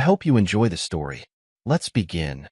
hope you enjoy the story. Let's begin.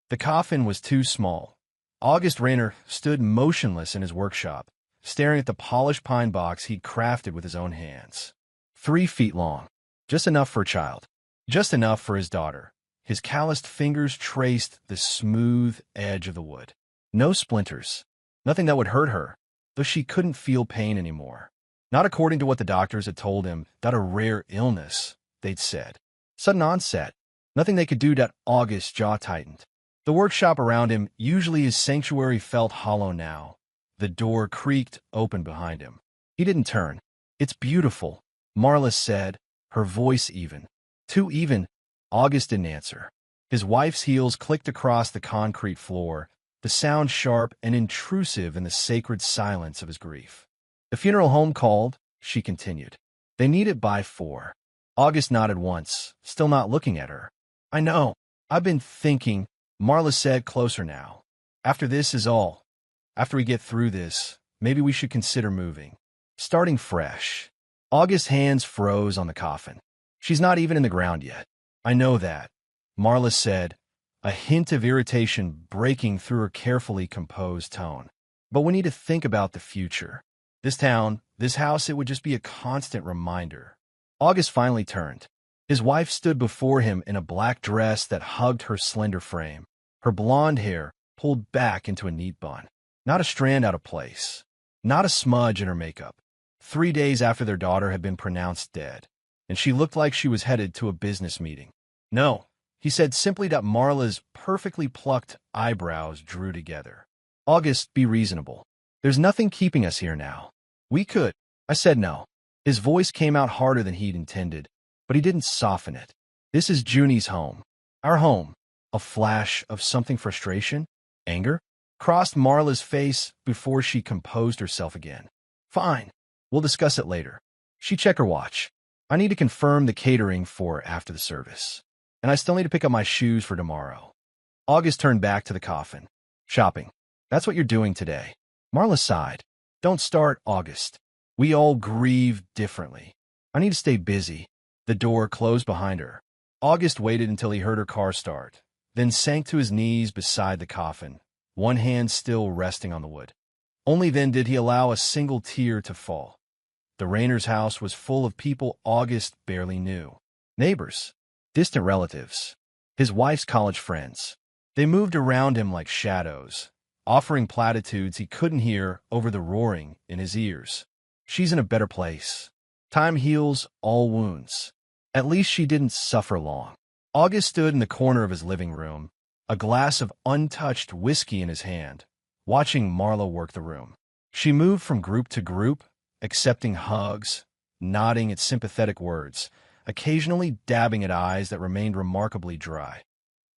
The coffin was too small. August Rayner stood motionless in his workshop, staring at the polished pine box he'd crafted with his own hands. 3 feet long. Just enough for a child. Just enough for his daughter. His calloused fingers traced the smooth edge of the wood. No splinters. Nothing that would hurt her, though she couldn't feel pain anymore. Not according to what the doctors had told him, that a rare illness, they'd said. Sudden onset. Nothing they could do. August's jaw tightened. The workshop around him, usually his sanctuary, felt hollow now. The door creaked open behind him. He didn't turn. "It's beautiful," Marla said, her voice even. Too even. August didn't answer. His wife's heels clicked across the concrete floor, the sound sharp and intrusive in the sacred silence of his grief. "The funeral home called," she continued. "They need it by 4. August nodded once, still not looking at her. "I know. I've been thinking," Marla said, closer now. "After this is all. After we get through this, maybe we should consider moving. Starting fresh." August's hands froze on the coffin. "She's not even in the ground yet." "I know that," Marla said, a hint of irritation breaking through her carefully composed tone. "But we need to think about the future. This town, this house, it would just be a constant reminder." August finally turned. His wife stood before him in a black dress that hugged her slender frame, her blonde hair pulled back into a neat bun. Not a strand out of place. Not a smudge in her makeup. 3 days after their daughter had been pronounced dead, and she looked like she was headed to a business meeting. "No," he said simply. Marla's perfectly plucked eyebrows drew together. "August, be reasonable. There's nothing keeping us here now. We could." I said no. His voice came out harder than he'd intended, but he didn't soften it. "This is Junie's home. Our home." A flash of something frustration, anger, crossed Marla's face before she composed herself again. "Fine. We'll discuss it later." She checked her watch. "I need to confirm the catering for after the service. And I still need to pick up my shoes for tomorrow." August turned back to the coffin. "Shopping. That's what you're doing today." Marla sighed. "Don't start, August. We all grieve differently. I need to stay busy." The door closed behind her. August waited until he heard her car start, then sank to his knees beside the coffin, one hand still resting on the wood. Only then did he allow a single tear to fall. The Rayners' house was full of people August barely knew. Neighbors, distant relatives, his wife's college friends. They moved around him like shadows, offering platitudes he couldn't hear over the roaring in his ears. "She's in a better place. Time heals all wounds. At least she didn't suffer long." August stood in the corner of his living room, a glass of untouched whiskey in his hand, watching Marla work the room. She moved from group to group, accepting hugs, nodding at sympathetic words, occasionally dabbing at eyes that remained remarkably dry.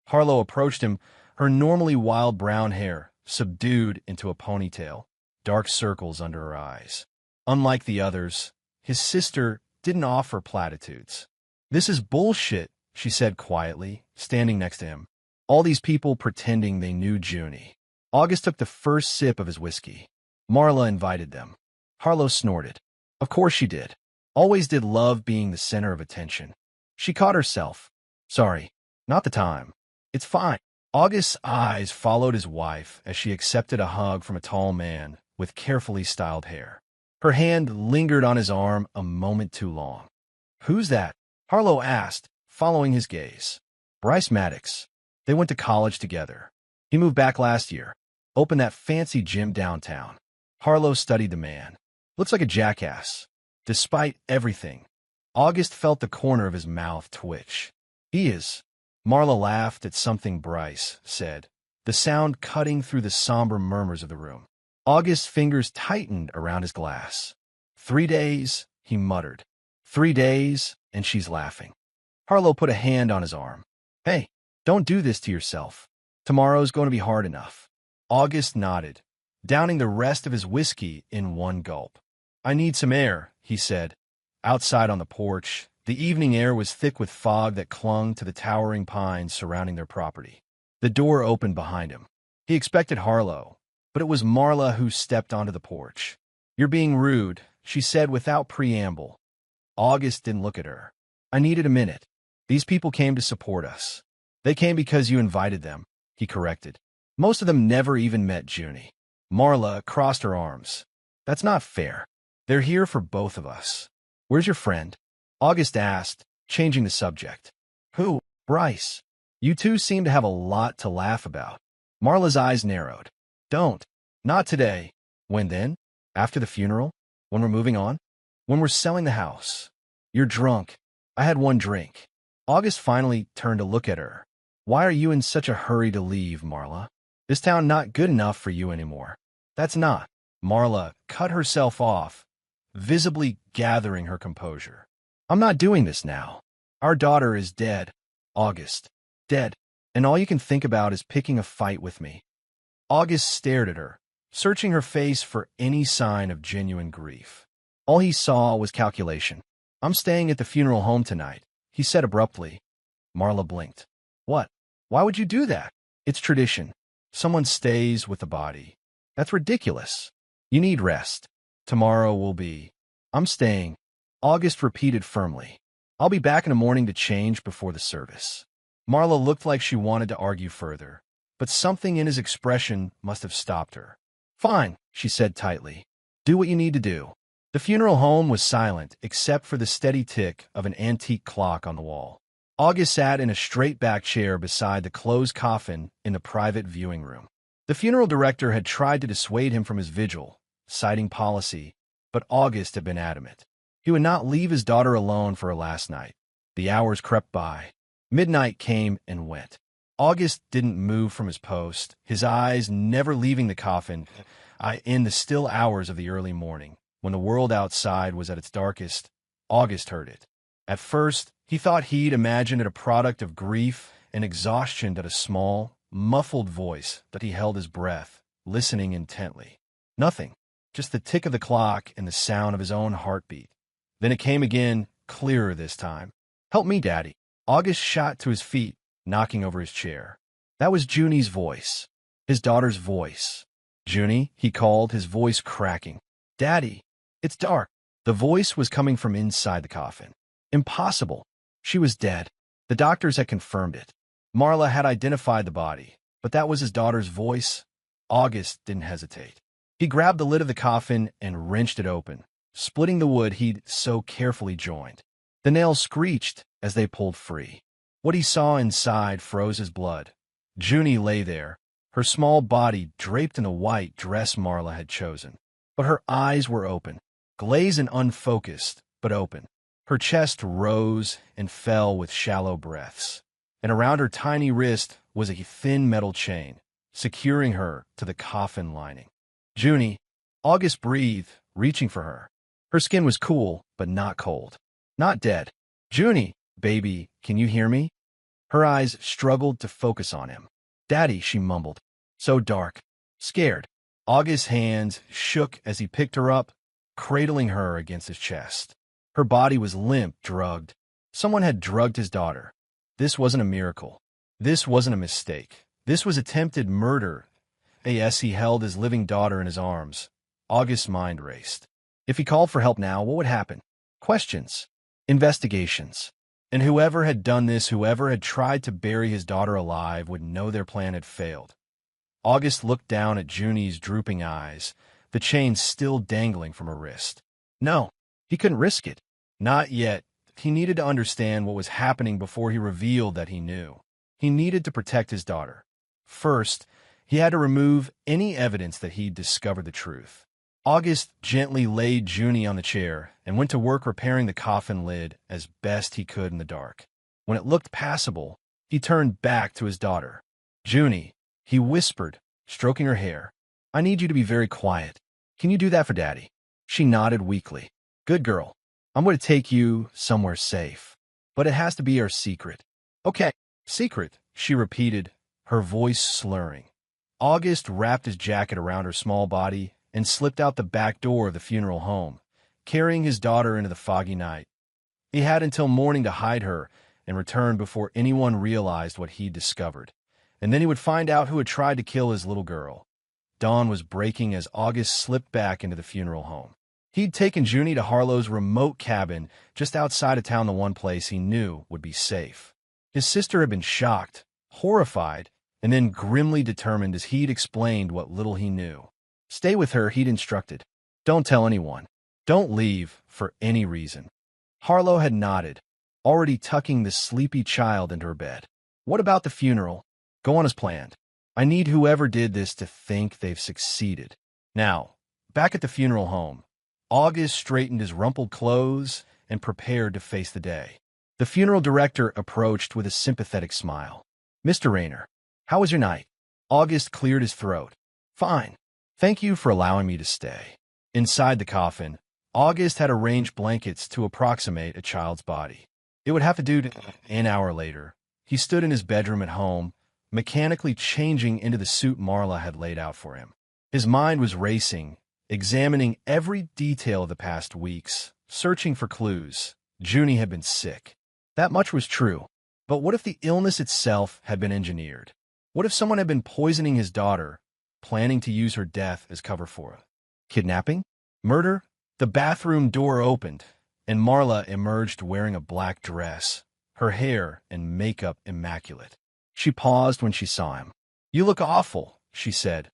Harlow approached him, her normally wild brown hair subdued into a ponytail, dark circles under her eyes. Unlike the others, his sister didn't offer platitudes. "This is bullshit," she said quietly, standing next to him. "All these people pretending they knew Junie." August took the first sip of his whiskey. "Marla invited them." Harlow snorted. "Of course she did. Always did love being the center of attention." She caught herself. "Sorry, not the time." "It's fine." August's eyes followed his wife as she accepted a hug from a tall man with carefully styled hair. Her hand lingered on his arm a moment too long. "Who's that?" Harlow asked, following his gaze. "Bryce Maddox. They went to college together. He moved back last year. Opened that fancy gym downtown." Harlow studied the man. "Looks like a jackass. Despite everything." August felt the corner of his mouth twitch. "He is." Marla laughed at something Bryce said, the sound cutting through the somber murmurs of the room. August's fingers tightened around his glass. 3 days, he muttered. 3 days, and she's laughing. Harlow put a hand on his arm. "Hey, don't do this to yourself. Tomorrow's going to be hard enough." August nodded, downing the rest of his whiskey in one gulp. "I need some air," he said. Outside on the porch, the evening air was thick with fog that clung to the towering pines surrounding their property. The door opened behind him. He expected Harlow, but it was Marla who stepped onto the porch. "You're being rude," she said without preamble. August didn't look at her. "I needed a minute." These people came to support us. They came because you invited them, he corrected. Most of them never even met Junie. Marla crossed her arms. That's not fair. They're here for both of us. Where's your friend? August asked, changing the subject. Who? Bryce. You two seem to have a lot to laugh about. Marla's eyes narrowed. Don't. Not today. When then? After the funeral? When we're moving on? When we're selling the house? You're drunk. I had one drink. August finally turned to look at her. Why are you in such a hurry to leave, Marla? This town not good enough for you anymore. That's not. Marla cut herself off, visibly gathering her composure. I'm not doing this now. Our daughter is dead. August. Dead. And all you can think about is picking a fight with me. August stared at her, searching her face for any sign of genuine grief. All he saw was calculation. I'm staying at the funeral home tonight, he said abruptly. Marla blinked. What? Why would you do that? It's tradition. Someone stays with the body. That's ridiculous. You need rest. Tomorrow will be. I'm staying. August repeated firmly. I'll be back in the morning to change before the service. Marla looked like she wanted to argue further, but something in his expression must have stopped her. Fine, she said tightly. Do what you need to do. The funeral home was silent except for the steady tick of an antique clock on the wall. August sat in a straight-back chair beside the closed coffin in the private viewing room. The funeral director had tried to dissuade him from his vigil, citing policy, but August had been adamant. He would not leave his daughter alone for her last night. The hours crept by. Midnight came and went. August didn't move from his post, his eyes never leaving the coffin in the still hours of the early morning. When the world outside was at its darkest, August heard it. At first, he thought he'd imagined it a product of grief and exhaustion that a small, muffled voice that he held his breath, listening intently. Nothing, just the tick of the clock and the sound of his own heartbeat. Then it came again, clearer this time. Help me, Daddy. August shot to his feet, knocking over his chair. That was Junie's voice, his daughter's voice. Junie, he called, his voice cracking. Daddy, it's dark. The voice was coming from inside the coffin. Impossible. She was dead. The doctors had confirmed it. Marla had identified the body, but that was his daughter's voice. August didn't hesitate. He grabbed the lid of the coffin and wrenched it open, splitting the wood he'd so carefully joined. The nails screeched as they pulled free. What he saw inside froze his blood. Junie lay there, her small body draped in the white dress Marla had chosen. But her eyes were open, glazed and unfocused, but open. Her chest rose and fell with shallow breaths, and around her tiny wrist was a thin metal chain, securing her to the coffin lining. Junie, August breathed, reaching for her. Her skin was cool, but not cold. Not dead. Junie, baby, can you hear me? Her eyes struggled to focus on him. Daddy, she mumbled. So dark. Scared. August's hands shook as he picked her up, cradling her against his chest. Her body was limp, drugged. Someone had drugged his daughter. This wasn't a miracle. This wasn't a mistake. This was attempted murder. As he held his living daughter in his arms, August's mind raced. If he called for help now, what would happen? Questions. Investigations. And whoever had done this, whoever had tried to bury his daughter alive, would know their plan had failed. August looked down at Junie's drooping eyes, the chain still dangling from her wrist. No, he couldn't risk it. Not yet. He needed to understand what was happening before he revealed that he knew. He needed to protect his daughter. First, he had to remove any evidence that he'd discovered the truth. August gently laid Junie on the chair and went to work repairing the coffin lid as best he could in the dark. When it looked passable, he turned back to his daughter. Junie, he whispered, stroking her hair. I need you to be very quiet. Can you do that for Daddy? She nodded weakly. Good girl. I'm going to take you somewhere safe. But it has to be our secret. Okay, secret, she repeated, her voice slurring. August wrapped his jacket around her small body and slipped out the back door of the funeral home, carrying his daughter into the foggy night. He had until morning to hide her and return before anyone realized what he'd discovered. And then he would find out who had tried to kill his little girl. Dawn was breaking as August slipped back into the funeral home. He'd taken Junie to Harlow's remote cabin just outside of town, the one place he knew would be safe. His sister had been shocked, horrified, and then grimly determined as he'd explained what little he knew. Stay with her, he'd instructed. Don't tell anyone. Don't leave for any reason. Harlow had nodded, already tucking the sleepy child into her bed. What about the funeral? Go on as planned. I need whoever did this to think they've succeeded. Now, back at the funeral home, August straightened his rumpled clothes and prepared to face the day. The funeral director approached with a sympathetic smile. Mr. Rayner, how was your night? August cleared his throat. Fine. Thank you for allowing me to stay. Inside the coffin, August had arranged blankets to approximate a child's body. It would have to do. An hour later, he stood in his bedroom at home, mechanically changing into the suit Marla had laid out for him. His mind was racing, examining every detail of the past weeks, searching for clues. Junie had been sick. That much was true. But what if the illness itself had been engineered? What if someone had been poisoning his daughter, planning to use her death as cover for it? Kidnapping? Murder? The bathroom door opened, and Marla emerged wearing a black dress, her hair and makeup immaculate. She paused when she saw him. You look awful, she said.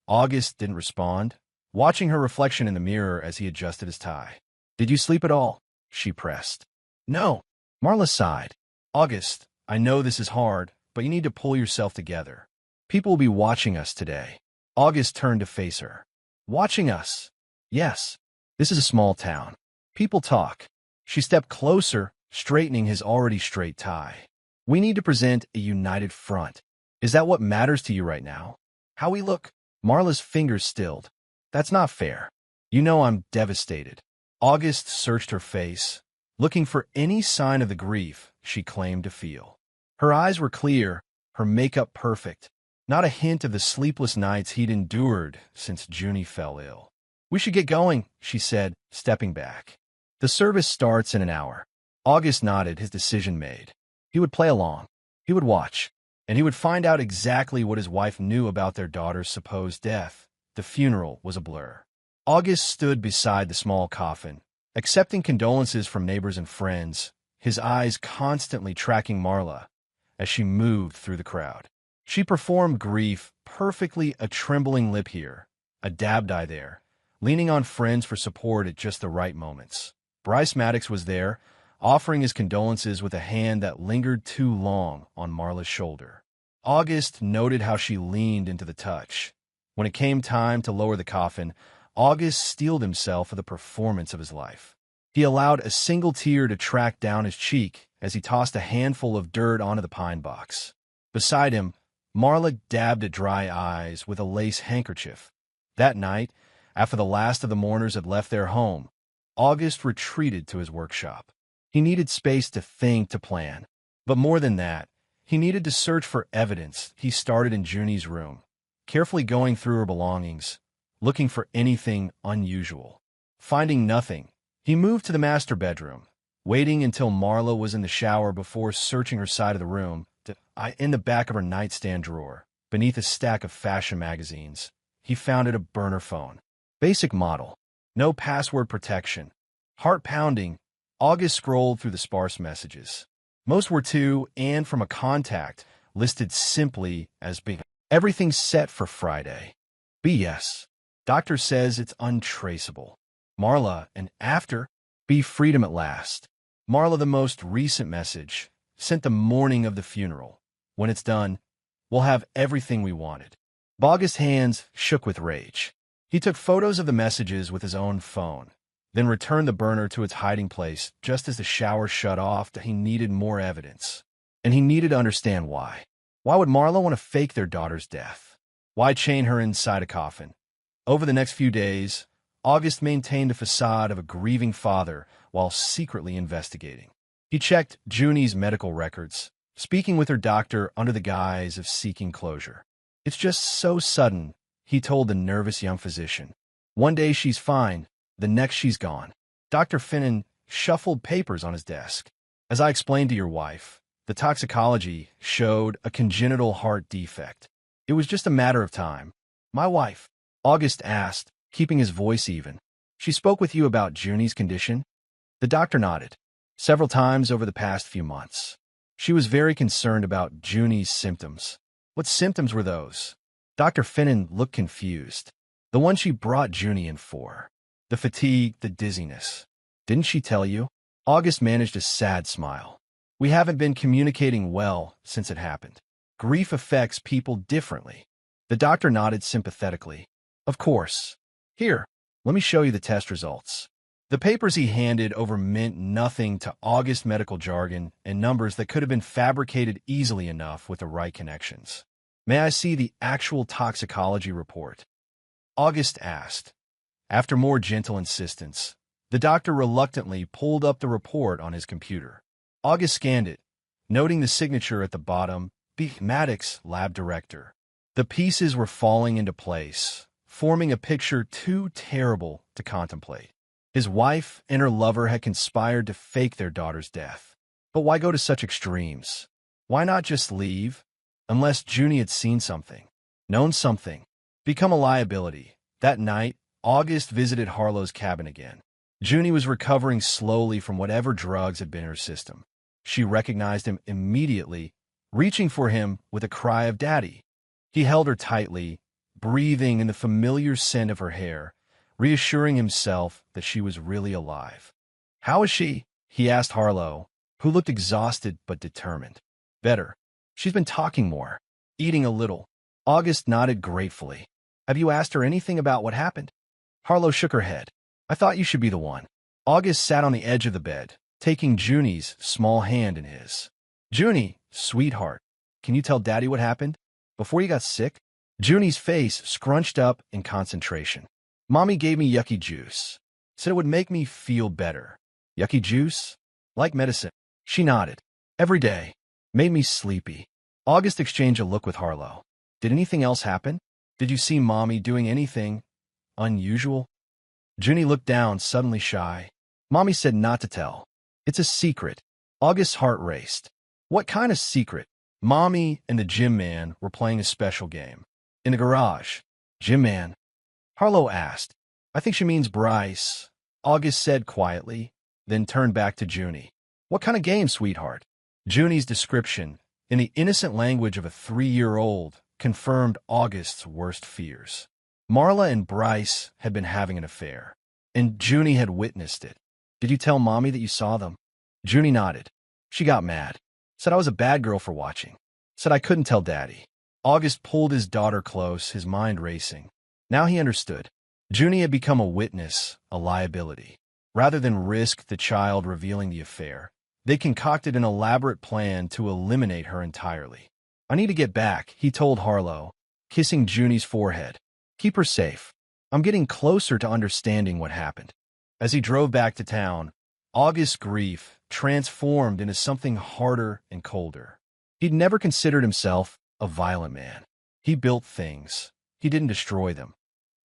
August didn't respond, watching her reflection in the mirror as he adjusted his tie. Did you sleep at all? She pressed. No. Marla sighed. August, I know this is hard, but you need to pull yourself together. People will be watching us today. August turned to face her. Watching us? Yes. This is a small town. People talk. She stepped closer, straightening his already straight tie. We need to present a united front. Is that what matters to you right now? How we look? Marla's fingers stilled. That's not fair. You know I'm devastated. August searched her face, looking for any sign of the grief she claimed to feel. Her eyes were clear, her makeup perfect, not a hint of the sleepless nights he'd endured since Junie fell ill. We should get going, she said, stepping back. The service starts in an hour. August nodded, his decision made. He would play along. He would watch. And he would find out exactly what his wife knew about their daughter's supposed death. The funeral was a blur. August stood beside the small coffin, accepting condolences from neighbors and friends, his eyes constantly tracking Marla as she moved through the crowd. She performed grief perfectly, a trembling lip here, a dabbed eye there, leaning on friends for support at just the right moments. Bryce Maddox was there, offering his condolences with a hand that lingered too long on Marla's shoulder. August noted how she leaned into the touch. When it came time to lower the coffin, August steeled himself for the performance of his life. He allowed a single tear to track down his cheek as he tossed a handful of dirt onto the pine box. Beside him, Marla dabbed at dry eyes with a lace handkerchief. That night, after the last of the mourners had left their home, August retreated to his workshop. He needed space to think, to plan. But more than that, he needed to search for evidence. He started in Junie's room, carefully going through her belongings, looking for anything unusual. Finding nothing, he moved to the master bedroom, waiting until Marla was in the shower before searching her side of the room. In the back of her nightstand drawer, beneath a stack of fashion magazines, he found a burner phone. Basic model. No password protection. Heart pounding, August scrolled through the sparse messages. Most were to and from a contact, listed simply as being everything set for Friday. BS. Doctor says it's untraceable. Marla, and after, be freedom at last. Marla, the most recent message, sent the morning of the funeral. When it's done, we'll have everything we wanted. August's hands shook with rage. He took photos of the messages with his own phone, then returned the burner to its hiding place just as the shower shut off. He needed more evidence. And he needed to understand why. Why would Marla want to fake their daughter's death? Why chain her inside a coffin? Over the next few days, August maintained a facade of a grieving father while secretly investigating. He checked Junie's medical records, speaking with her doctor under the guise of seeking closure. It's just so sudden, he told the nervous young physician. One day she's fine, the next she's gone. Dr. Finnan shuffled papers on his desk. As I explained to your wife, the toxicology showed a congenital heart defect. It was just a matter of time. My wife, August asked, keeping his voice even. She spoke with you about Junie's condition? The doctor nodded. Several times over the past few months. She was very concerned about Junie's symptoms. What symptoms were those? Dr. Finnan looked confused. The one she brought Junie in for. The fatigue, the dizziness. Didn't she tell you? August managed a sad smile. We haven't been communicating well since it happened. Grief affects people differently. The doctor nodded sympathetically. Of course. Here, let me show you the test results. The papers he handed over meant nothing to August's medical jargon and numbers that could have been fabricated easily enough with the right connections. May I see the actual toxicology report? August asked. After more gentle insistence, the doctor reluctantly pulled up the report on his computer. August scanned it, noting the signature at the bottom, B. Maddox, lab director. The pieces were falling into place, forming a picture too terrible to contemplate. His wife and her lover had conspired to fake their daughter's death. But why go to such extremes? Why not just leave? Unless Junie had seen something, known something, become a liability. That night, August visited Harlow's cabin again. Junie was recovering slowly from whatever drugs had been in her system. She recognized him immediately, reaching for him with a cry of "Daddy." He held her tightly, breathing in the familiar scent of her hair, reassuring himself that she was really alive. "How is she?" he asked Harlow, who looked exhausted but determined. "Better. She's been talking more, eating a little." August nodded gratefully. "Have you asked her anything about what happened?" Harlow shook her head. "I thought you should be the one." August sat on the edge of the bed, taking Junie's small hand in his. "Junie, sweetheart, can you tell Daddy what happened? Before you got sick?" Junie's face scrunched up in concentration. "Mommy gave me yucky juice. Said it would make me feel better." "Yucky juice? Like medicine?" She nodded. "Every day. Made me sleepy." August exchanged a look with Harlow. "Did anything else happen? Did you see Mommy doing anything unusual?" Junie looked down, suddenly shy. "Mommy said not to tell. It's a secret." August's heart raced. What kind of secret? Mommy and the gym man were playing a special game. In the garage. "Gym man?" Harlow asked. "I think she means Bryce," August said quietly, then turned back to Junie. "What kind of game, sweetheart?" Junie's description, in the innocent language of a 3-year-old, confirmed August's worst fears. Marla and Bryce had been having an affair, and Junie had witnessed it. "Did you tell Mommy that you saw them?" Junie nodded. She got mad. Said I was a bad girl for watching. Said I couldn't tell Daddy. August pulled his daughter close, his mind racing. Now he understood. Junie had become a witness, a liability. Rather than risk the child revealing the affair, they concocted an elaborate plan to eliminate her entirely. "I need to get back," he told Harlow, kissing Junie's forehead. "Keep her safe. I'm getting closer to understanding what happened." As he drove back to town, August's grief transformed into something harder and colder. He'd never considered himself a violent man. He built things. He didn't destroy them.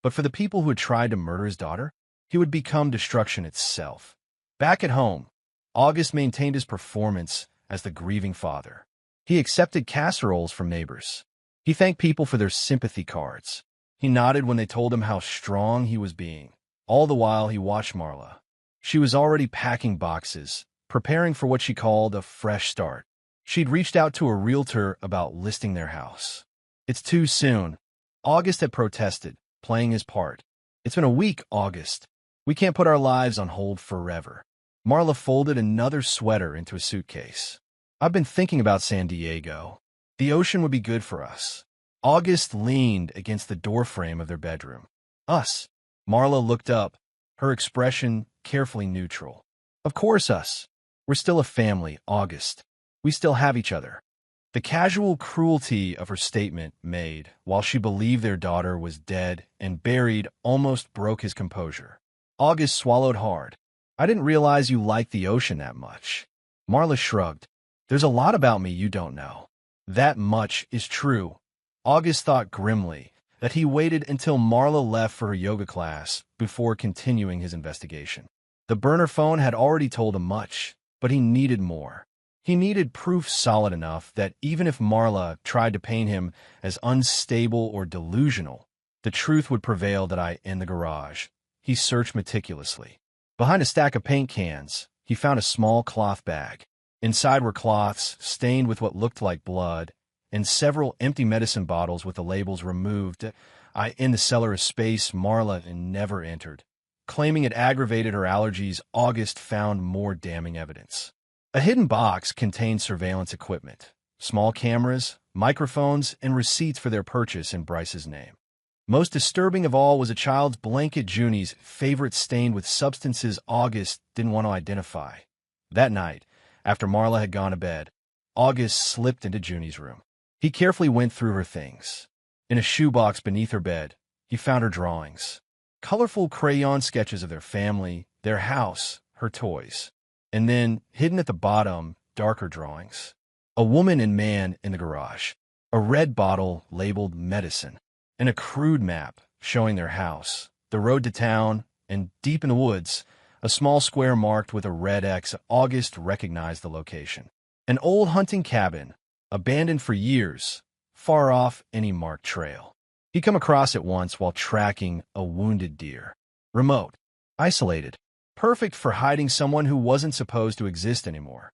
But for the people who had tried to murder his daughter, he would become destruction itself. Back at home, August maintained his performance as the grieving father. He accepted casseroles from neighbors. He thanked people for their sympathy cards. He nodded when they told him how strong he was being. All the while, he watched Marla. She was already packing boxes, preparing for what she called a fresh start. She'd reached out to a realtor about listing their house. "It's too soon." August had protested, playing his part. "It's been a week, August. We can't put our lives on hold forever." Marla folded another sweater into a suitcase. "I've been thinking about San Diego. The ocean would be good for us." August leaned against the doorframe of their bedroom. "Us?" Marla looked up, her expression carefully neutral. "Of course us. We're still a family, August. We still have each other." The casual cruelty of her statement made, while she believed their daughter was dead and buried, almost broke his composure. August swallowed hard. "I didn't realize you liked the ocean that much." Marla shrugged. "There's a lot about me you don't know." That much is true. August thought grimly that he waited until Marla left for her yoga class before continuing his investigation. The burner phone had already told him much, but he needed more. He needed proof solid enough that even if Marla tried to paint him as unstable or delusional, the truth would prevail that in the garage, he searched meticulously. Behind a stack of paint cans, he found a small cloth bag. Inside were cloths stained with what looked like blood, and several empty medicine bottles with the labels removed. In the cellar, a space Marla never entered. Claiming it aggravated her allergies, August found more damning evidence. A hidden box contained surveillance equipment, small cameras, microphones, and receipts for their purchase in Bryce's name. Most disturbing of all was a child's blanket, Junie's favorite, stained with substances August didn't want to identify. That night, after Marla had gone to bed, August slipped into Junie's room. He carefully went through her things. In a shoebox beneath her bed, he found her drawings. Colorful crayon sketches of their family, their house, her toys. And then, hidden at the bottom, darker drawings. A woman and man in the garage. A red bottle labeled medicine. And a crude map showing their house, the road to town, and deep in the woods, a small square marked with a red X. August recognized the location. An old hunting cabin, abandoned for years, far off any marked trail. He'd come across it once while tracking a wounded deer. Remote, isolated, perfect for hiding someone who wasn't supposed to exist anymore.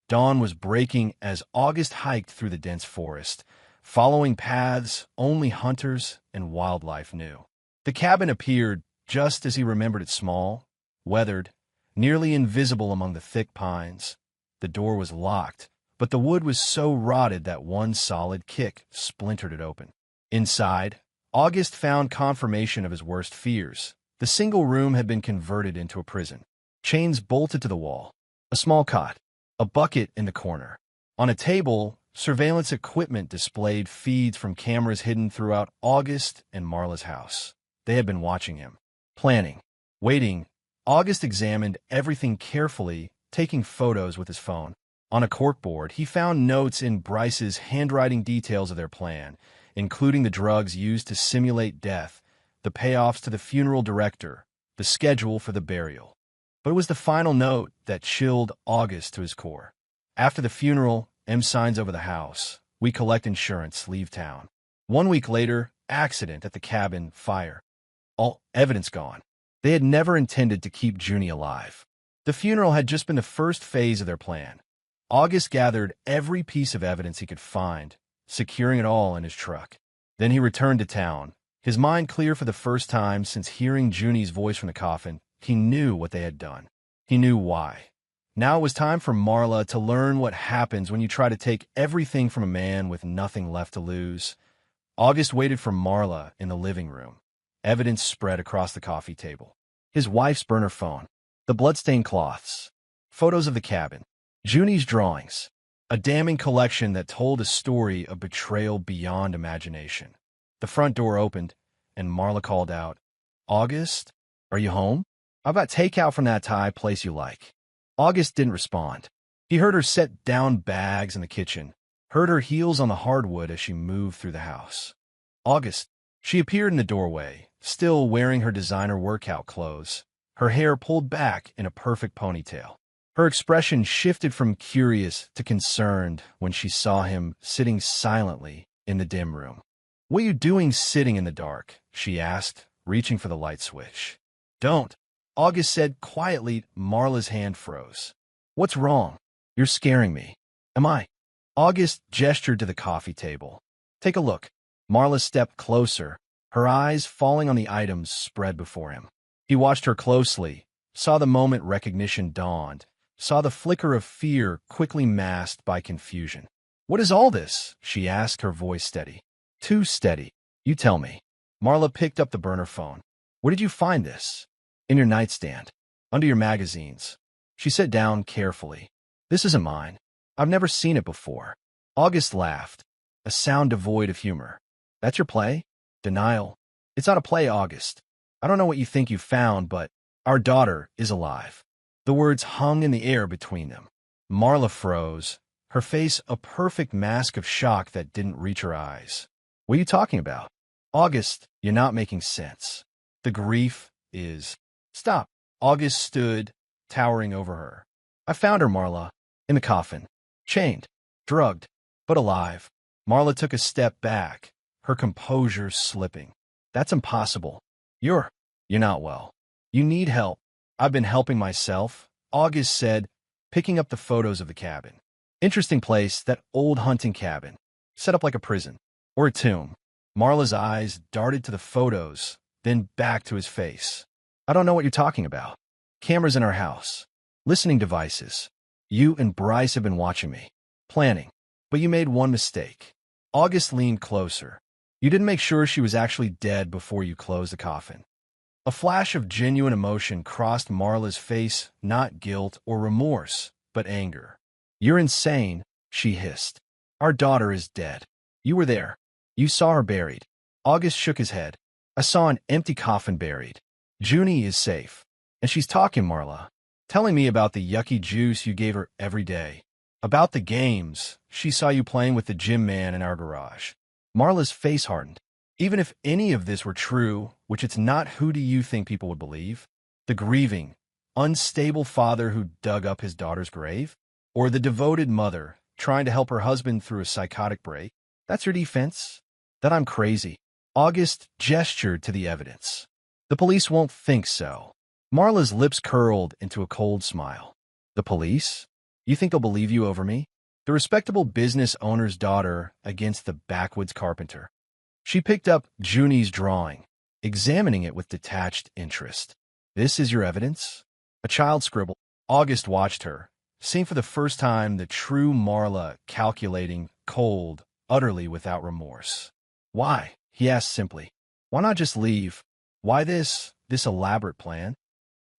Dawn was breaking as August hiked through the dense forest, following paths only hunters and wildlife knew. The cabin appeared just as he remembered it: small, weathered, nearly invisible among the thick pines. The door was locked, but the wood was so rotted that one solid kick splintered it open. Inside, August found confirmation of his worst fears. The single room had been converted into a prison. Chains bolted to the wall, a small cot, a bucket in the corner. On a table, surveillance equipment displayed feeds from cameras hidden throughout August and Marla's house. They had been watching him, planning, waiting. August examined everything carefully, taking photos with his phone. On a corkboard, he found notes in Bryce's handwriting, details of their plan, including the drugs used to simulate death, the payoffs to the funeral director, the schedule for the burial. But it was the final note that chilled August to his core. After the funeral, M signs over the house. We collect insurance, leave town. 1 week later, accident at the cabin, fire. All evidence gone. They had never intended to keep Junie alive. The funeral had just been the first phase of their plan. August gathered every piece of evidence he could find, securing it all in his truck. Then he returned to town, his mind clear for the first time since hearing Junie's voice from the coffin. He knew what they had done. He knew why. Now it was time for Marla to learn what happens when you try to take everything from a man with nothing left to lose. August waited for Marla in the living room. Evidence spread across the coffee table. His wife's burner phone, the bloodstained cloths, photos of the cabin, Junie's drawings, a damning collection that told a story of betrayal beyond imagination. The front door opened, and Marla called out, "August, are you home? How about takeout from that Thai place you like?" August didn't respond. He heard her set down bags in the kitchen, heard her heels on the hardwood as she moved through the house. August. She appeared in the doorway, still wearing her designer workout clothes, her hair pulled back in a perfect ponytail. Her expression shifted from curious to concerned when she saw him sitting silently in the dim room. "What are you doing sitting in the dark?" she asked, reaching for the light switch. "Don't," August said quietly. Marla's hand froze. "What's wrong? You're scaring me." "Am I?" August gestured to the coffee table. "Take a look." Marla stepped closer, her eyes falling on the items spread before him. He watched her closely, saw the moment recognition dawned, saw the flicker of fear quickly masked by confusion. "What is all this?" she asked, her voice steady. "Too steady. You tell me." Marla picked up the burner phone. "Where did you find this?" "In your nightstand, under your magazines." She sat down carefully. "This isn't mine. I've never seen it before." August laughed, a sound devoid of humor. "That's your play?" Denial. "It's not a play, August. I don't know what you think you found, but our daughter is alive." The words hung in the air between them. Marla froze, her face a perfect mask of shock that didn't reach her eyes. "What are you talking about?" "August, you're not making sense. The grief is—" "Stop." August stood, towering over her. "I found her, Marla, in the coffin, chained, drugged, but alive." Marla took a step back, her composure slipping. "That's impossible. You're not well." You need help. I've been helping myself, August said, picking up the photos of the cabin. Interesting place, that old hunting cabin. Set up like a prison. Or a tomb. Marla's eyes darted to the photos, then back to his face. I don't know what you're talking about. Cameras in our house. Listening devices. You and Bryce have been watching me. Planning. But you made one mistake. August leaned closer. You didn't make sure she was actually dead before you closed the coffin. A flash of genuine emotion crossed Marla's face, not guilt or remorse, but anger. You're insane, she hissed. Our daughter is dead. You were there. You saw her buried. August shook his head. I saw an empty coffin buried. Junie is safe. And she's talking, Marla. Telling me about the yucky juice you gave her every day. About the games she saw you playing with the gym man in our garage. Marla's face hardened. Even if any of this were true, which it's not, who do you think people would believe? The grieving, unstable father who dug up his daughter's grave? Or the devoted mother trying to help her husband through a psychotic break? That's your defense? That I'm crazy? August gestured to the evidence. The police won't think so. Marla's lips curled into a cold smile. The police? You think they'll believe you over me? The respectable business owner's daughter against the backwoods carpenter. She picked up Junie's drawing, examining it with detached interest. This is your evidence? A child scribble. August watched her, seeing for the first time the true Marla, calculating, cold, utterly without remorse. Why? He asked simply. Why not just leave? Why this elaborate plan?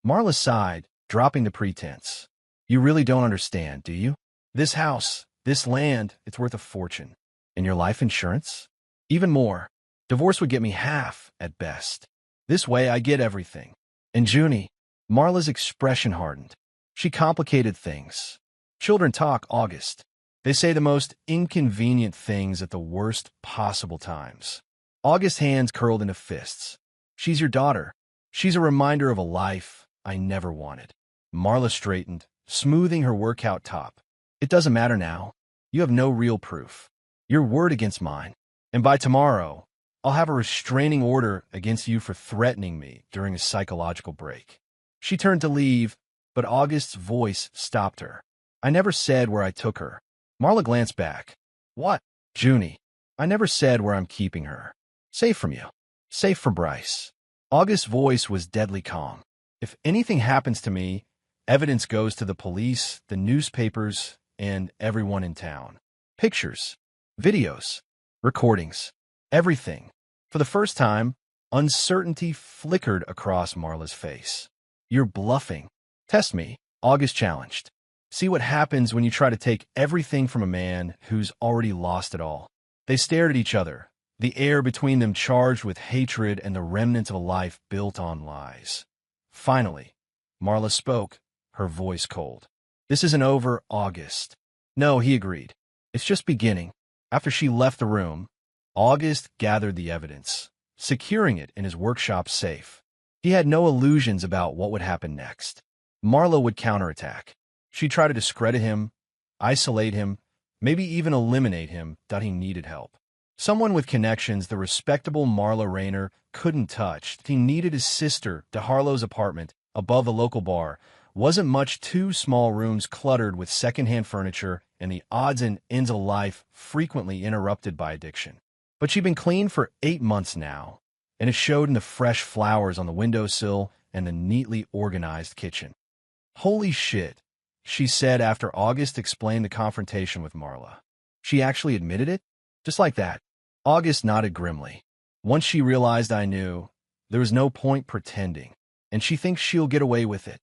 Marla sighed, dropping the pretense. You really don't understand, do you? This house, this land, it's worth a fortune. And your life insurance? Even more. Divorce would get me half, at best. This way I get everything. And Junie, Marla's expression hardened. She complicated things. Children talk, August. They say the most inconvenient things at the worst possible times. August's hands curled into fists. She's your daughter. She's a reminder of a life I never wanted. Marla straightened, smoothing her workout top. It doesn't matter now. You have no real proof. Your word against mine. And by tomorrow, I'll have a restraining order against you for threatening me during a psychological break. She turned to leave, but August's voice stopped her. I never said where I took her. Marla glanced back. What? Junie. I never said where I'm keeping her. Safe from you. Safe from Bryce. August's voice was deadly calm. If anything happens to me, evidence goes to the police, the newspapers, and everyone in town. Pictures, videos, recordings, everything. For the first time, uncertainty flickered across Marla's face. You're bluffing. Test me, August challenged. See what happens when you try to take everything from a man who's already lost it all. They stared at each other, the air between them charged with hatred and the remnants of a life built on lies. Finally, Marla spoke, her voice cold. This isn't over, August. No, he agreed. It's just beginning. After she left the room, August gathered the evidence, securing it in his workshop safe. He had no illusions about what would happen next. Marla would counterattack. She'd try to discredit him, isolate him, maybe even eliminate him, that he needed help. Someone with connections the respectable Marla Rayner couldn't touch. He needed his sister to Harlow's apartment, above the local bar. Wasn't much, two small rooms cluttered with secondhand furniture and the odds and ends of life frequently interrupted by addiction. But she'd been clean for 8 months now, and it showed in the fresh flowers on the windowsill and the neatly organized kitchen. Holy shit, she said after August explained the confrontation with Marla. She actually admitted it? Just like that. August nodded grimly. Once she realized I knew, there was no point pretending, and she thinks she'll get away with it.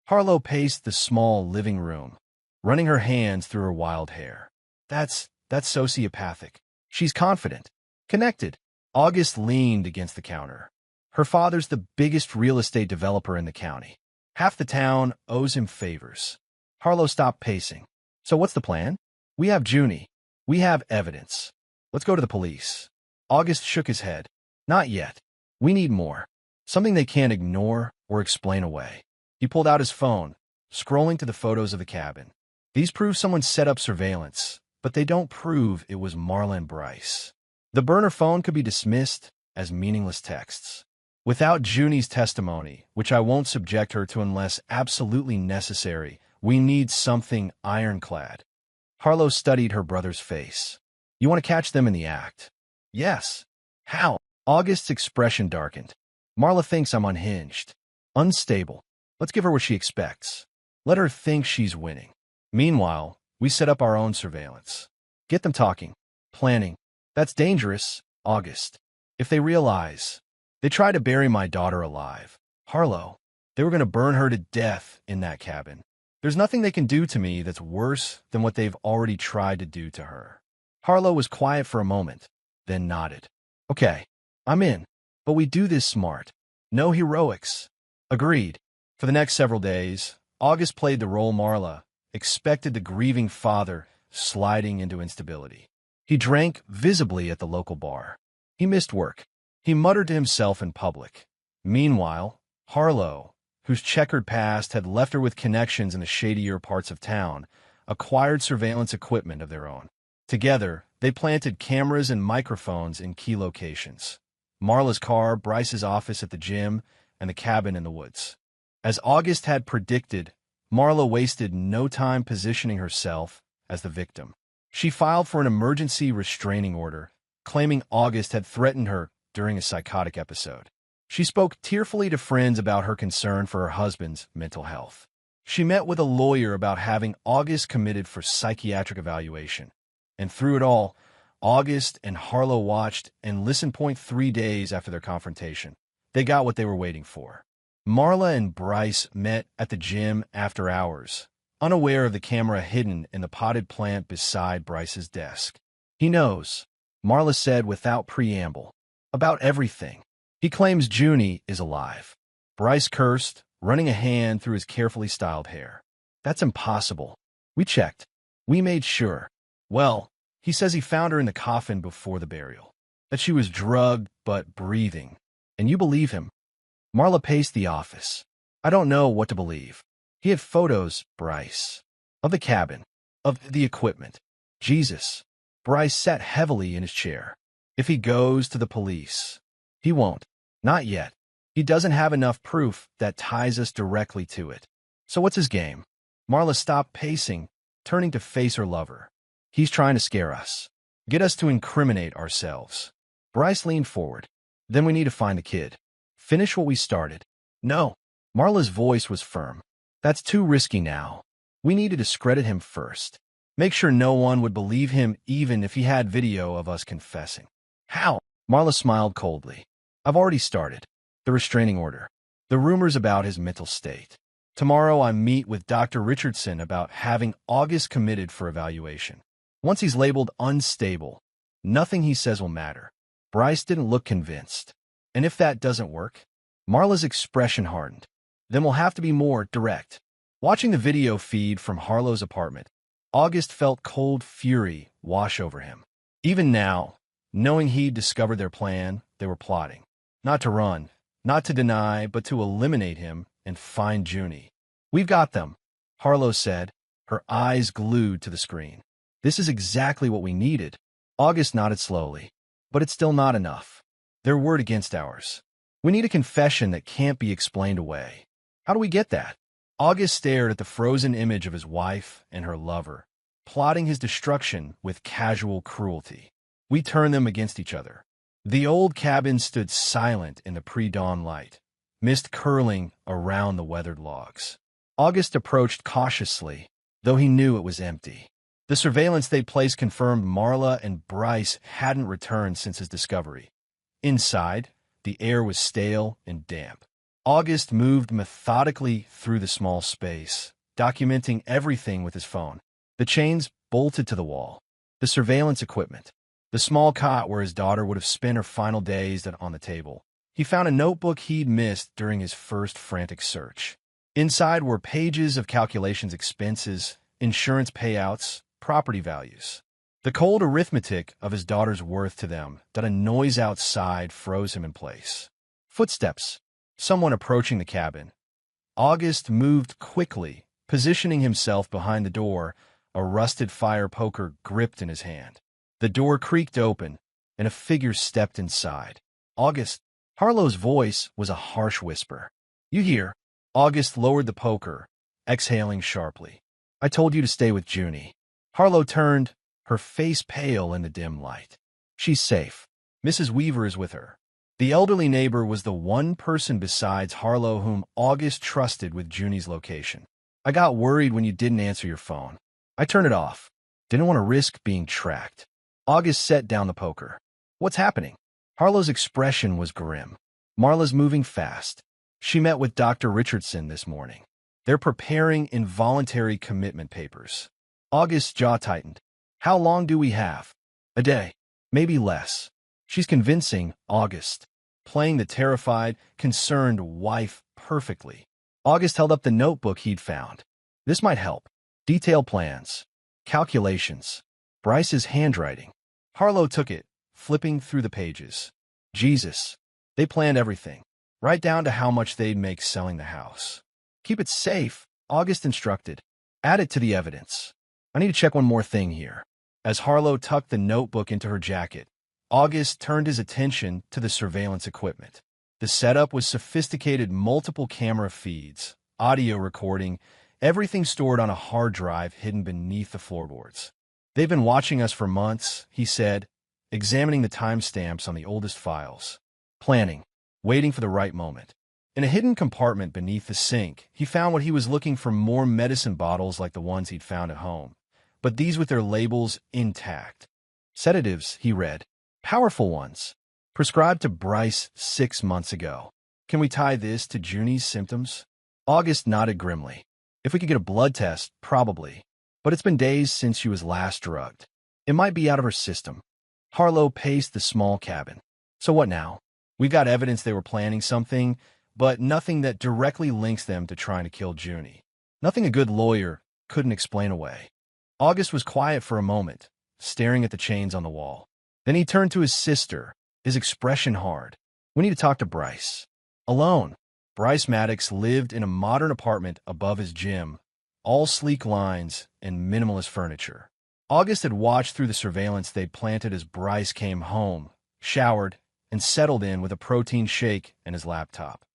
Harlow paced the small living room, running her hands through her wild hair. That's sociopathic. She's confident, connected. August leaned against the counter. Her father's the biggest real estate developer in the county. Half the town owes him favors. Harlow stopped pacing. So what's the plan? We have Junie. We have evidence. Let's go to the police. August shook his head. Not yet. We need more. Something they can't ignore or explain away. He pulled out his phone, scrolling to the photos of the cabin. These prove someone set up surveillance, but they don't prove it was Marla and Bryce. The burner phone could be dismissed as meaningless texts. Without Junie's testimony, which I won't subject her to unless absolutely necessary, we need something ironclad. Harlow studied her brother's face. You want to catch them in the act? Yes. How? August's expression darkened. Marla thinks I'm unhinged. Unstable. Let's give her what she expects. Let her think she's winning. Meanwhile, we set up our own surveillance. Get them talking. Planning. That's dangerous, August. If they realize. They tried to bury my daughter alive. Harlow. They were going to burn her to death in that cabin. There's nothing they can do to me that's worse than what they've already tried to do to her. Harlow was quiet for a moment, then nodded. Okay, I'm in. But we do this smart. No heroics. Agreed. For the next several days, August played the role Marla expected, the grieving father sliding into instability. He drank visibly at the local bar. He missed work. He muttered to himself in public. Meanwhile, Harlow, whose checkered past had left her with connections in the shadier parts of town, acquired surveillance equipment of their own. Together, they planted cameras and microphones in key locations. Marla's car, Bryce's office at the gym, and the cabin in the woods. As August had predicted, Marla wasted no time positioning herself as the victim. She filed for an emergency restraining order, claiming August had threatened her during a psychotic episode. She spoke tearfully to friends about her concern for her husband's mental health. She met with a lawyer about having August committed for psychiatric evaluation. And through it all, August and Harlow watched and listened. 3 days after their confrontation, they got what they were waiting for. Marla and Bryce met at the gym after hours, unaware of the camera hidden in the potted plant beside Bryce's desk. He knows, Marla said without preamble, about everything. He claims Junie is alive. Bryce cursed, running a hand through his carefully styled hair. That's impossible. We checked. We made sure. Well, he says he found her in the coffin before the burial. That she was drugged but breathing. And you believe him? Marla paced the office. I don't know what to believe. He had photos, Bryce, of the cabin, of the equipment. Jesus. Bryce sat heavily in his chair. If he goes to the police, he won't. Not yet. He doesn't have enough proof that ties us directly to it. So what's his game? Marla stopped pacing, turning to face her lover. He's trying to scare us. Get us to incriminate ourselves. Bryce leaned forward. Then we need to find the kid. Finish what we started. No. Marla's voice was firm. That's too risky now. We need to discredit him first. Make sure no one would believe him even if he had video of us confessing. How? Marla smiled coldly. I've already started. The restraining order. The rumors about his mental state. Tomorrow I meet with Dr. Richardson about having August committed for evaluation. Once he's labeled unstable, nothing he says will matter. Bryce didn't look convinced. And if that doesn't work, Marla's expression hardened. Then we'll have to be more direct. Watching the video feed from Harlow's apartment, August felt cold fury wash over him. Even now, knowing he'd discovered their plan, they were plotting. Not to run, not to deny, but to eliminate him and find Junie. We've got them, Harlow said, her eyes glued to the screen. This is exactly what we needed. August nodded slowly. But it's still not enough. Their word against ours. We need a confession that can't be explained away. How do we get that? August stared at the frozen image of his wife and her lover, plotting his destruction with casual cruelty. We turned them against each other. The old cabin stood silent in the pre-dawn light, mist curling around the weathered logs. August approached cautiously, though he knew it was empty. The surveillance they'd placed confirmed Marla and Bryce hadn't returned since his discovery. Inside, the air was stale and damp. August moved methodically through the small space, documenting everything with his phone. The chains bolted to the wall, the surveillance equipment, the small cot where his daughter would have spent her final days on the table. He found a notebook he'd missed during his first frantic search. Inside were pages of calculations, expenses, insurance payouts, property values. The cold arithmetic of his daughter's worth to them, that a noise outside froze him in place. Footsteps. Someone approaching the cabin. August moved quickly, positioning himself behind the door, a rusted fire poker gripped in his hand. The door creaked open, and a figure stepped inside. August, Harlow's voice was a harsh whisper. "You hear?" August lowered the poker, exhaling sharply. "I told you to stay with Junie." Harlow turned, her face pale in the dim light. "She's safe. Mrs. Weaver is with her." The elderly neighbor was the one person besides Harlow whom August trusted with Junie's location. "I got worried when you didn't answer your phone. I turned it off. Didn't want to risk being tracked." August set down the poker. "What's happening?" Harlow's expression was grim. "Marla's moving fast. She met with Dr. Richardson this morning. They're preparing involuntary commitment papers." August's jaw tightened. "How long do we have?" "A day. Maybe less." "She's convincing," August, playing the terrified, concerned wife perfectly. August held up the notebook he'd found. "This might help. Detailed plans. Calculations. Bryce's handwriting." Harlow took it, flipping through the pages. Jesus. They planned everything, right down to how much they'd make selling the house. "Keep it safe," August instructed. "Add it to the evidence. I need to check one more thing here." As Harlow tucked the notebook into her jacket, August turned his attention to the surveillance equipment. The setup was sophisticated multiple camera feeds, audio recording, everything stored on a hard drive hidden beneath the floorboards. "They've been watching us for months," he said, examining the timestamps on the oldest files. "Planning, waiting for the right moment." In a hidden compartment beneath the sink, he found what he was looking for: more medicine bottles like the ones he'd found at home, but these with their labels intact. "Sedatives," he read. "Powerful ones. Prescribed to Bryce 6 months ago. Can we tie this to Junie's symptoms?" August nodded grimly. "If we could get a blood test, probably. But it's been days since she was last drugged. It might be out of her system." Harlow paced the small cabin. "So what now? We've got evidence they were planning something, but nothing that directly links them to trying to kill Junie. Nothing a good lawyer couldn't explain away." August was quiet for a moment, staring at the chains on the wall. Then he turned to his sister, his expression hard. "We need to talk to Bryce." Alone. Bryce Maddox lived in a modern apartment above his gym, all sleek lines and minimalist furniture. August had watched through the surveillance they'd planted as Bryce came home, showered, and settled in with a protein shake and his laptop.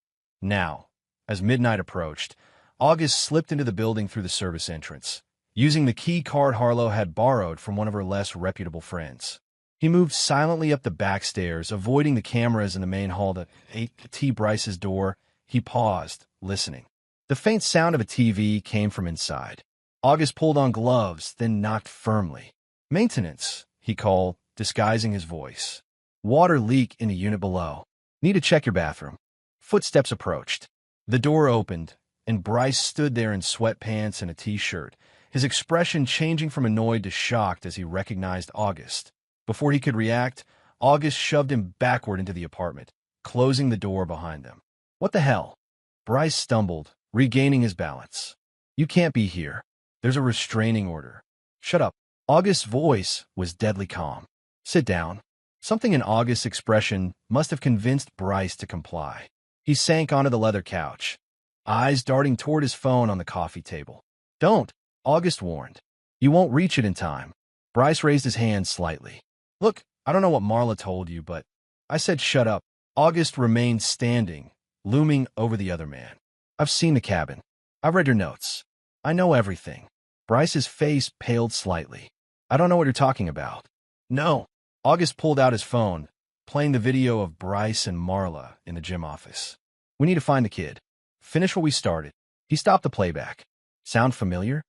Now, as midnight approached, August slipped into the building through the service entrance, using the key card Harlow had borrowed from one of her less reputable friends. He moved silently up the back stairs, avoiding the cameras in the main hall to Bryce's door. He paused, listening. The faint sound of a TV came from inside. August pulled on gloves, then knocked firmly. "Maintenance," he called, disguising his voice. "Water leak in the unit below. Need to check your bathroom." Footsteps approached. The door opened, and Bryce stood there in sweatpants and a t-shirt, his expression changing from annoyed to shocked as he recognized August. Before he could react, August shoved him backward into the apartment, closing the door behind them. "What the hell?" Bryce stumbled, regaining his balance. "You can't be here. There's a restraining order." "Shut up." August's voice was deadly calm. "Sit down." Something in August's expression must have convinced Bryce to comply. He sank onto the leather couch, eyes darting toward his phone on the coffee table. "Don't," August warned. "You won't reach it in time." Bryce raised his hand slightly. "Look, I don't know what Marla told you, but I said shut up." August remained standing, looming over the other man. "I've seen the cabin. I've read your notes. I know everything." Bryce's face paled slightly. "I don't know what you're talking about." "No." August pulled out his phone, playing the video of Bryce and Marla in the gym office. "We need to find the kid. Finish what we started." He stopped the playback. "Sound familiar?"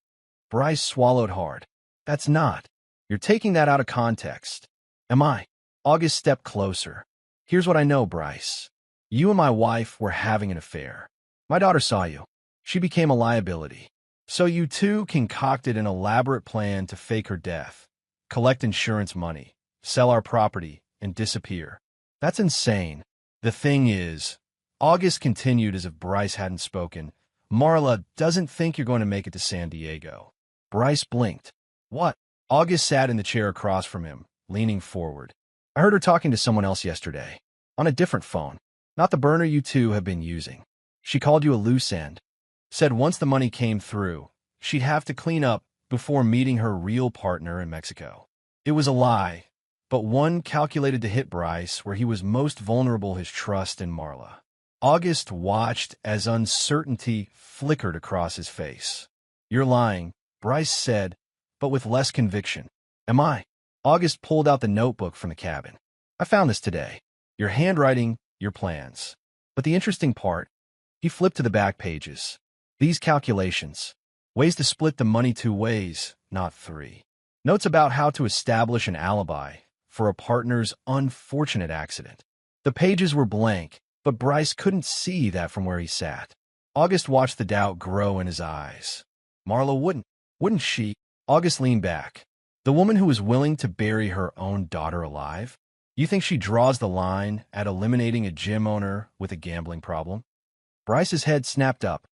Bryce swallowed hard. "That's not. You're taking that out of context." "Am I?" August stepped closer. "Here's what I know, Bryce. You and my wife were having an affair. My daughter saw you. She became a liability. So you two concocted an elaborate plan to fake her death, collect insurance money, sell our property, and disappear. That's insane. The thing is," August continued as if Bryce hadn't spoken, "Marla doesn't think you're going to make it to San Diego." Bryce blinked. "What?" August sat in the chair across from him, leaning forward. "I heard her talking to someone else yesterday, on a different phone, not the burner you two have been using. She called you a loose end. Said once the money came through, she'd have to clean up before meeting her real partner in Mexico. It was a lie, but one calculated to hit Bryce where he was most vulnerable, his trust in Marla. August watched as uncertainty flickered across his face. "You're lying," Bryce said, but with less conviction. "Am I?" August pulled out the notebook from the cabin. "I found this today. Your handwriting, your plans. But the interesting part," he flipped to the back pages. "These calculations. Ways to split the money 2 ways, not 3. Notes about how to establish an alibi for a partner's unfortunate accident." The pages were blank, but Bryce couldn't see that from where he sat. August watched the doubt grow in his eyes. Marla wouldn't she? August leaned back. The woman who was willing to bury her own daughter alive? You think she draws the line at eliminating a gym owner with a gambling problem? Bryce's head snapped up.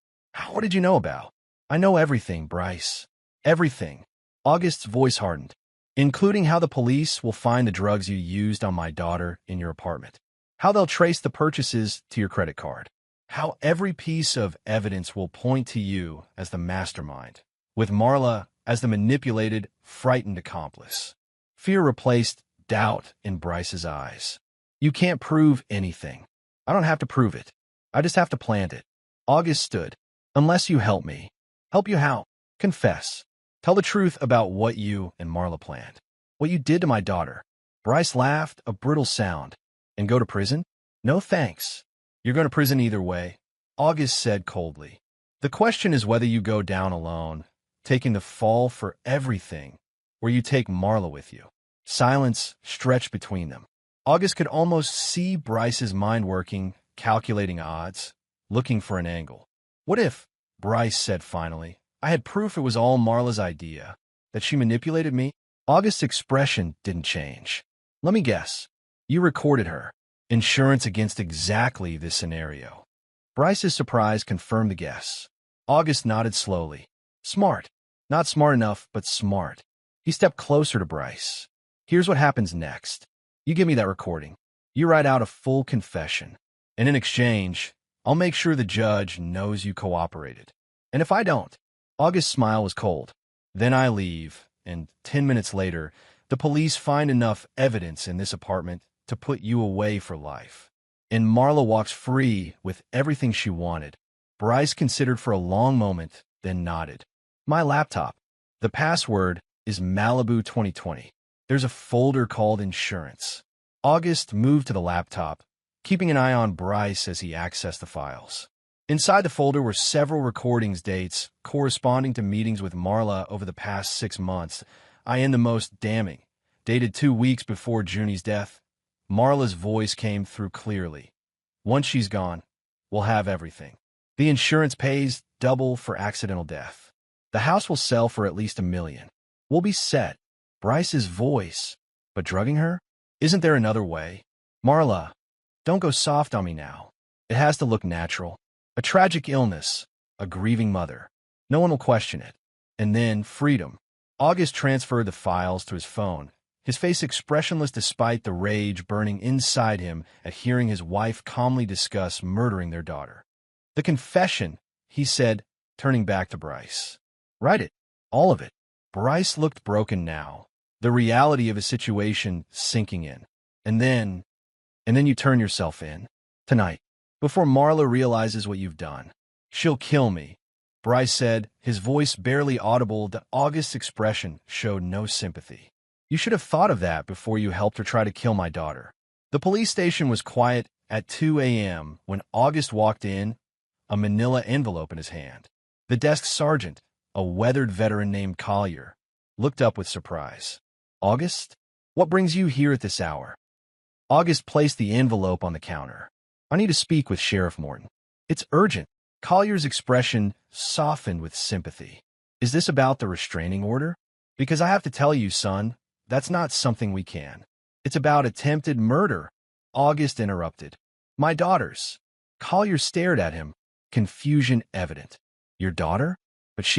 "What did you know about?" "I know everything, Bryce. Everything." August's voice hardened. "Including how the police will find the drugs you used on my daughter in your apartment. How they'll trace the purchases to your credit card. How every piece of evidence will point to you as the mastermind, with Marla as the manipulated, frightened accomplice." Fear replaced doubt in Bryce's eyes. "You can't prove anything." "I don't have to prove it. I just have to plant it." August stood. "Unless you help me." "Help you how?" "Confess. Tell the truth about what you and Marla planned. What you did to my daughter." Bryce laughed, a brittle sound. "And go to prison?" "No thanks. You're going to prison either way," August said coldly. "The question is whether you go down alone, taking the fall for everything, or you take Marla with you." Silence stretched between them. August could almost see Bryce's mind working, calculating odds, looking for an angle. "What if," Bryce said finally, "I had proof it was all Marla's idea, that she manipulated me?" August's expression didn't change. "Let me guess. You recorded her. Insurance against exactly this scenario." Bryce's surprise confirmed the guess. August nodded slowly. "Smart. Not smart enough, but smart." He stepped closer to Bryce. "Here's what happens next. You give me that recording. You write out a full confession. And in exchange, I'll make sure the judge knows you cooperated. And if I don't," August's smile was cold, "then I leave, and 10 minutes later, the police find enough evidence in this apartment to put you away for life. And Marla walks free with everything she wanted." Bryce considered for a long moment, then nodded. "My laptop. The password is Malibu 2020. There's a folder called Insurance." August moved to the laptop, keeping an eye on Bryce as he accessed the files. Inside the folder were several recordings dates corresponding to meetings with Marla over the past 6 months. In the most damning, dated 2 weeks before Junie's death, Marla's voice came through clearly. "Once she's gone, we'll have everything. The insurance pays double for accidental death. The house will sell for at least $1 million. We'll be set." Bryce's voice. "But drugging her? Isn't there another way?" "Marla, don't go soft on me now. It has to look natural. A tragic illness, a grieving mother. No one will question it. And then freedom." August transferred the files to his phone, his face expressionless despite the rage burning inside him at hearing his wife calmly discuss murdering their daughter. "The confession," he said, turning back to Bryce. "Write it. All of it." Bryce looked broken now, the reality of his situation sinking in. And then you turn yourself in. Tonight, before Marla realizes what you've done. "She'll kill me," Bryce said, his voice barely audible. The August's expression showed no sympathy. "You should have thought of that before you helped her try to kill my daughter." The police station was quiet at 2 a.m. when August walked in, a manila envelope in his hand. The desk sergeant, a weathered veteran named Collier, looked up with surprise. "August? What brings you here at this hour?" August placed the envelope on the counter. "I need to speak with Sheriff Morton." "It's urgent." Collier's expression softened with sympathy. "Is this about the restraining order? Because I have to tell you, son, that's not something we can." "It's about attempted murder," August interrupted. "My daughter's." Collier stared at him, confusion evident. "Your daughter? But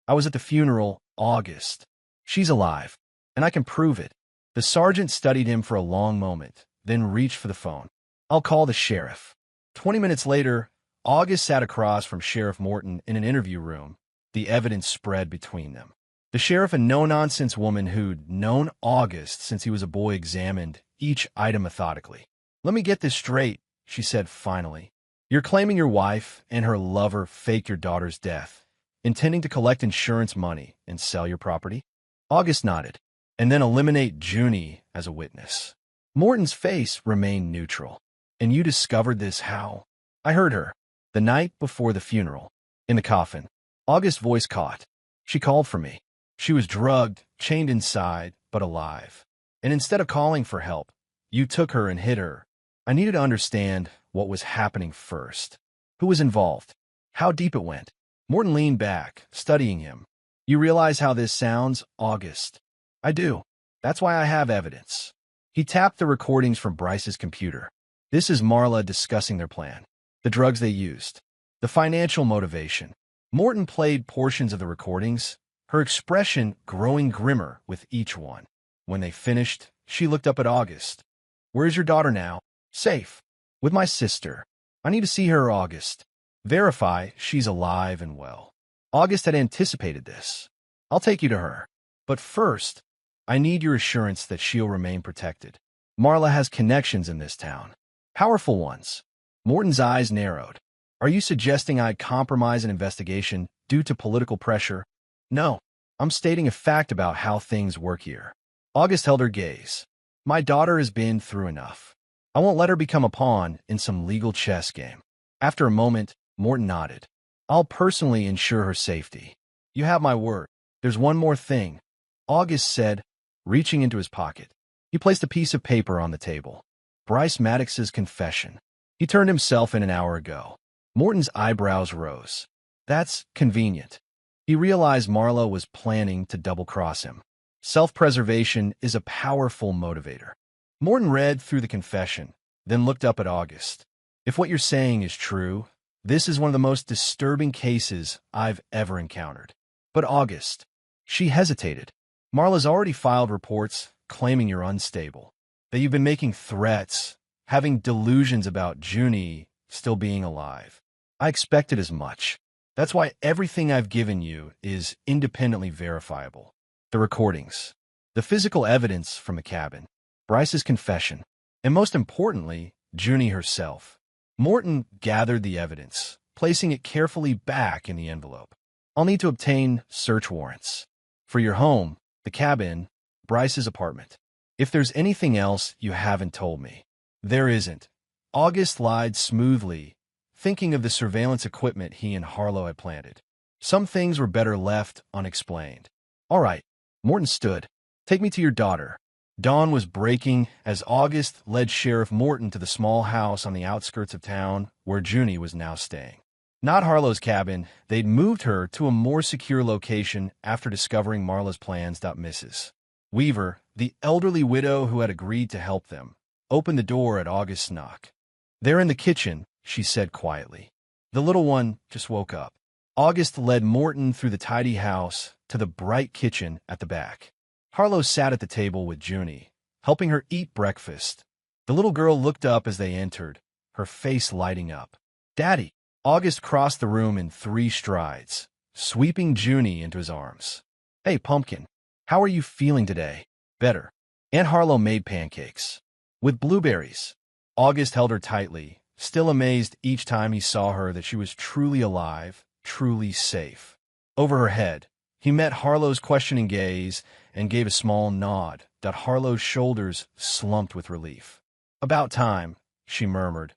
I was at the funeral, August. She's alive, and I can prove it." The sergeant studied him for a long moment, then reached for the phone. "I'll call the sheriff." 20 minutes later, August sat across from Sheriff Morton in an interview room. The evidence spread between them. The sheriff, a no-nonsense woman who'd known August since he was a boy, examined each item methodically. "Let me get this straight," she said finally. "You're claiming your wife and her lover faked your daughter's death, intending to collect insurance money and sell your property?" August nodded, "and then eliminate Junie as a witness." Morton's face remained neutral. "And you discovered this how?" "I heard her. The night before the funeral. In the coffin." August's voice caught. "She called for me. She was drugged, chained inside, but alive. And instead of calling for help, you took her and hid her." I needed to understand what was happening first. Who was involved? How deep it went? Morton leaned back, studying him. "You realize how this sounds, August?" "I do. That's why I have evidence." He tapped the recordings from Bryce's computer. "This is Marla discussing their plan, the drugs they used, the financial motivation." Morton played portions of the recordings, her expression growing grimmer with each one. When they finished, she looked up at August. "Where is your daughter now?" "Safe. With my sister. I need to see her, August. Verify she's alive and well." August had anticipated this. "I'll take you to her. But first, I need your assurance that she'll remain protected. Marla has connections in this town. Powerful ones." Morton's eyes narrowed. "Are you suggesting I compromise an investigation due to political pressure?" "No. I'm stating a fact about how things work here." August held her gaze. "My daughter has been through enough. I won't let her become a pawn in some legal chess game." After a moment, Morton nodded. "I'll personally ensure her safety." "You have my word." "There's one more thing," August said, reaching into his pocket. He placed a piece of paper on the table. "Bryce Maddox's confession. He turned himself in an hour ago." Morton's eyebrows rose. "That's convenient." He realized Marla was planning to double-cross him. Self-preservation is a powerful motivator. Morton read through the confession, then looked up at August. "If what you're saying is true, this is one of the most disturbing cases I've ever encountered." "But August," she hesitated. "Marla's already filed reports claiming you're unstable, that you've been making threats, having delusions about Junie still being alive. I expected as much. That's why everything I've given you is independently verifiable. The recordings, the physical evidence from the cabin, Bryce's confession, and most importantly, Junie herself." Morton gathered the evidence, placing it carefully back in the envelope. "I'll need to obtain search warrants for your home, the cabin, Bryce's apartment. If there's anything else you haven't told me." "There isn't." August lied smoothly, thinking of the surveillance equipment he and Harlow had planted. Some things were better left unexplained. "All right." Morton stood. "Take me to your daughter." Dawn was breaking as August led Sheriff Morton to the small house on the outskirts of town where Junie was now staying. Not Harlow's cabin, they'd moved her to a more secure location after discovering Marla's plans. Mrs. Weaver, the elderly widow who had agreed to help them, opened the door at August's knock. "They're in the kitchen," she said quietly. "The little one just woke up." August led Morton through the tidy house to the bright kitchen at the back. Harlow sat at the table with Junie, helping her eat breakfast. The little girl looked up as they entered, her face lighting up. "Daddy!" August crossed the room in 3 strides, sweeping Junie into his arms. "Hey, Pumpkin, how are you feeling today?" "Better." Aunt Harlow made pancakes. "With blueberries." August held her tightly, still amazed each time he saw her that she was truly alive, truly safe. Over her head, he met Harlow's questioning gaze and gave a small nod. Harlow's shoulders slumped with relief. "About time," she murmured.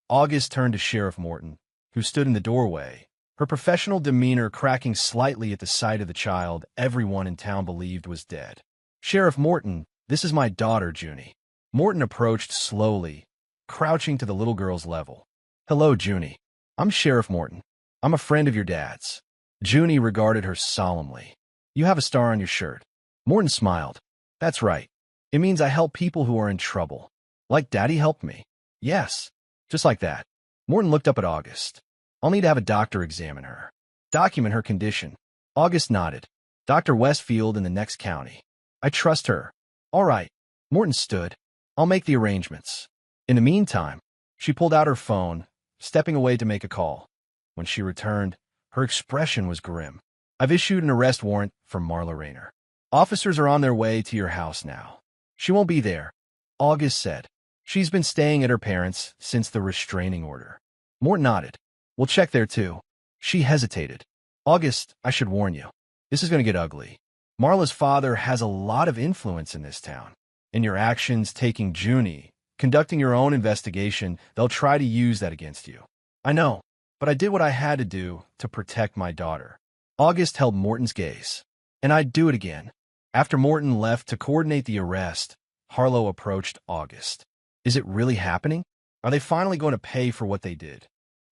August turned to Sheriff Morton, who stood in the doorway, her professional demeanor cracking slightly at the sight of the child everyone in town believed was dead. "Sheriff Morton, this is my daughter, Junie." Morton approached slowly, crouching to the little girl's level. "Hello, Junie. I'm Sheriff Morton. I'm a friend of your dad's." Junie regarded her solemnly. "You have a star on your shirt." Morton smiled. "That's right. It means I help people who are in trouble. Like Daddy helped me." "Yes, just like that." Morton looked up at August. "I'll need to have a doctor examine her. Document her condition." August nodded. "Dr. Westfield in the next county. I trust her." "All right." Morton stood. "I'll make the arrangements." In the meantime, she pulled out her phone, stepping away to make a call. When she returned, her expression was grim. I've issued an arrest warrant for Marla Rayner. Officers are on their way to your house now. She won't be there, August said. She's been staying at her parents' since the restraining order. Morton nodded. We'll check there too. She hesitated. August, I should warn you. This is going to get ugly. Marla's father has a lot of influence in this town. In your actions taking Junie, conducting your own investigation, they'll try to use that against you. I know, but I did what I had to do to protect my daughter. August held Morton's gaze. And I'd do it again. After Morton left to coordinate the arrest, Harlow approached August. Is it really happening? Are they finally going to pay for what they did?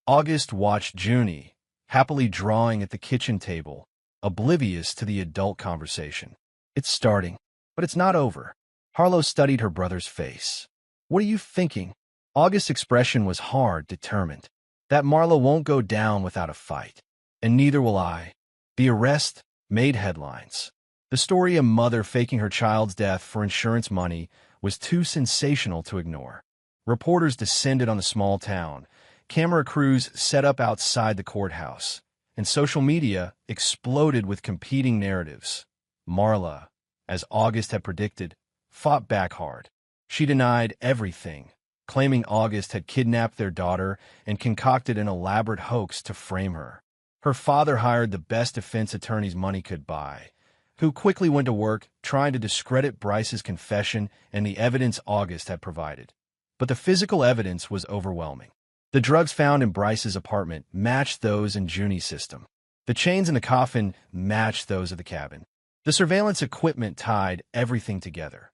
August watched Junie, happily drawing at the kitchen table, oblivious to the adult conversation. It's starting, but it's not over. Harlow studied her brother's face. What are you thinking? August's expression was hard, determined. That Marla won't go down without a fight. And neither will I. The arrest made headlines. The story of a mother faking her child's death for insurance money was too sensational to ignore. Reporters descended on the small town. Camera crews set up outside the courthouse. And social media exploded with competing narratives. Marla, as August had predicted, fought back hard. She denied everything, claiming August had kidnapped their daughter and concocted an elaborate hoax to frame her. Her father hired the best defense attorneys money could buy, who quickly went to work trying to discredit Bryce's confession and the evidence August had provided. But the physical evidence was overwhelming. The drugs found in Bryce's apartment matched those in Junie's system. The chains in the coffin matched those of the cabin. The surveillance equipment tied everything together.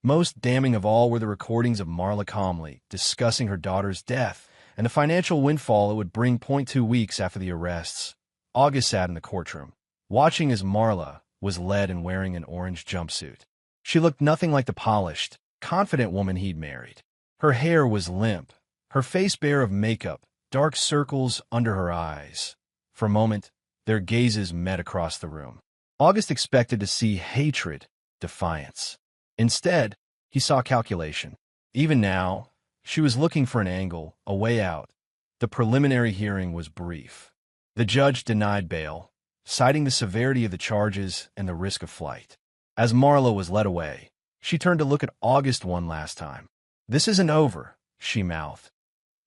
Most damning of all were the recordings of Marla calmly discussing her daughter's death and the financial windfall it would bring 2 weeks after the arrests. August sat in the courtroom, watching as Marla was led and wearing an orange jumpsuit. She looked nothing like the polished, confident woman he'd married. Her hair was limp, her face bare of makeup, dark circles under her eyes. For a moment, their gazes met across the room. August expected to see hatred, defiance. Instead, he saw calculation. Even now, she was looking for an angle, a way out. The preliminary hearing was brief. The judge denied bail, citing the severity of the charges and the risk of flight. As Marla was led away, she turned to look at August one last time. "This isn't over," she mouthed.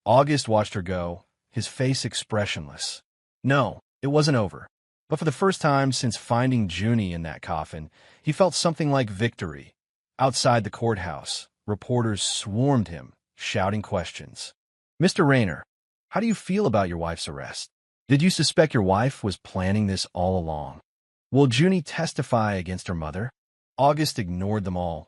August watched her go, his face expressionless. No, it wasn't over. But for the first time since finding Junie in that coffin, he felt something like victory. Outside the courthouse, reporters swarmed him, shouting questions. "Mr. Rayner, how do you feel about your wife's arrest? Did you suspect your wife was planning this all along? Will Junie testify against her mother?" August ignored them all,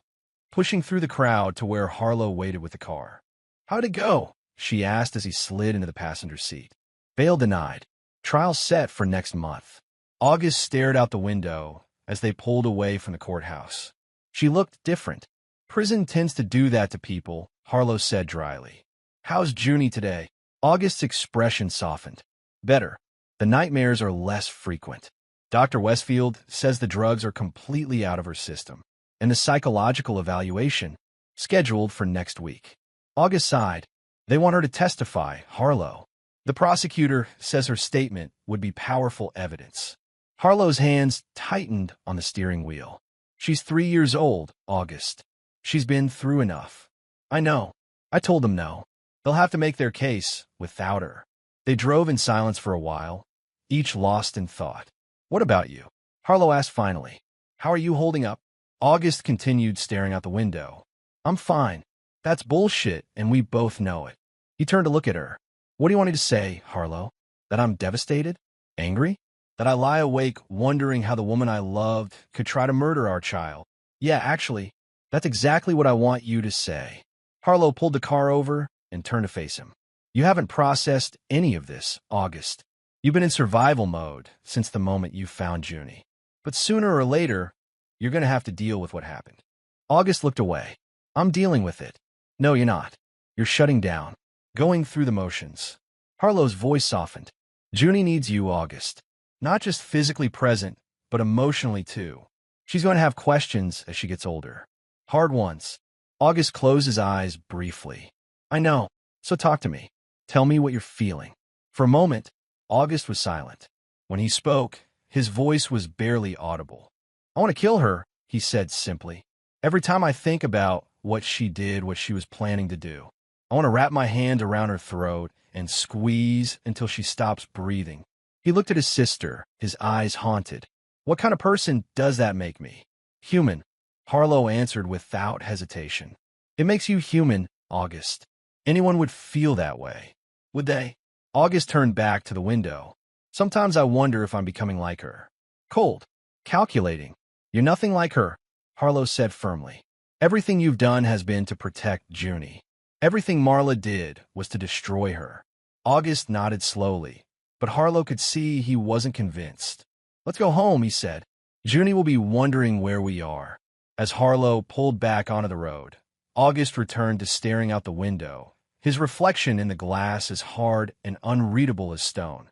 pushing through the crowd to where Harlow waited with the car. "How'd it go?" she asked as he slid into the passenger seat. "Bail denied. Trial set for next month." August stared out the window as they pulled away from the courthouse. She looked different. "Prison tends to do that to people," Harlow said dryly. "How's Junie today?" August's expression softened. "Better. The nightmares are less frequent. Dr. Westfield says the drugs are completely out of her system, and the psychological evaluation scheduled for next week." August sighed. "They want her to testify, Harlow. The prosecutor says her statement would be powerful evidence." Harlow's hands tightened on the steering wheel. "She's 3 years old, August. She's been through enough." "I know. I told them no. They'll have to make their case without her." They drove in silence for a while, each lost in thought. "What about you?" Harlow asked finally. "How are you holding up?" August continued staring out the window. "I'm fine. That's bullshit, and we both know it." He turned to look at her. "What do you want me to say, Harlow? That I'm devastated? Angry? That I lie awake wondering how the woman I loved could try to murder our child? Yeah, actually, that's exactly what I want you to say." Harlow pulled the car over and turned to face him. "You haven't processed any of this, August. You've been in survival mode since the moment you found Junie. But sooner or later, you're going to have to deal with what happened." August looked away. "I'm dealing with it." "No, you're not. You're shutting down, going through the motions." Harlow's voice softened. "Junie needs you, August. Not just physically present, but emotionally too. She's going to have questions as she gets older. Hard ones." August closed his eyes briefly. "I know. So talk to me. Tell me what you're feeling." For a moment, August was silent. When he spoke, His voice was barely audible. "I want to kill her," he said simply. "Every time I think about what she did, what she was planning to do, I want to wrap my hand around her throat and squeeze until she stops breathing." He looked at his sister, his eyes haunted. "What kind of person does that make me?" "Human," Harlow answered without hesitation. "It makes you human, August. Anyone would feel that way, would they?" August turned back to the window. "Sometimes I wonder if I'm becoming like her. Cold, calculating. You're nothing like her," Harlow said firmly. "Everything you've done has been to protect Junie. Everything Marla did was to destroy her." August nodded slowly, but Harlow could see he wasn't convinced. "Let's go home," he said. "Junie will be wondering where we are." As Harlow pulled back onto the road, August returned to staring out the window, his reflection in the glass as hard and unreadable as stone.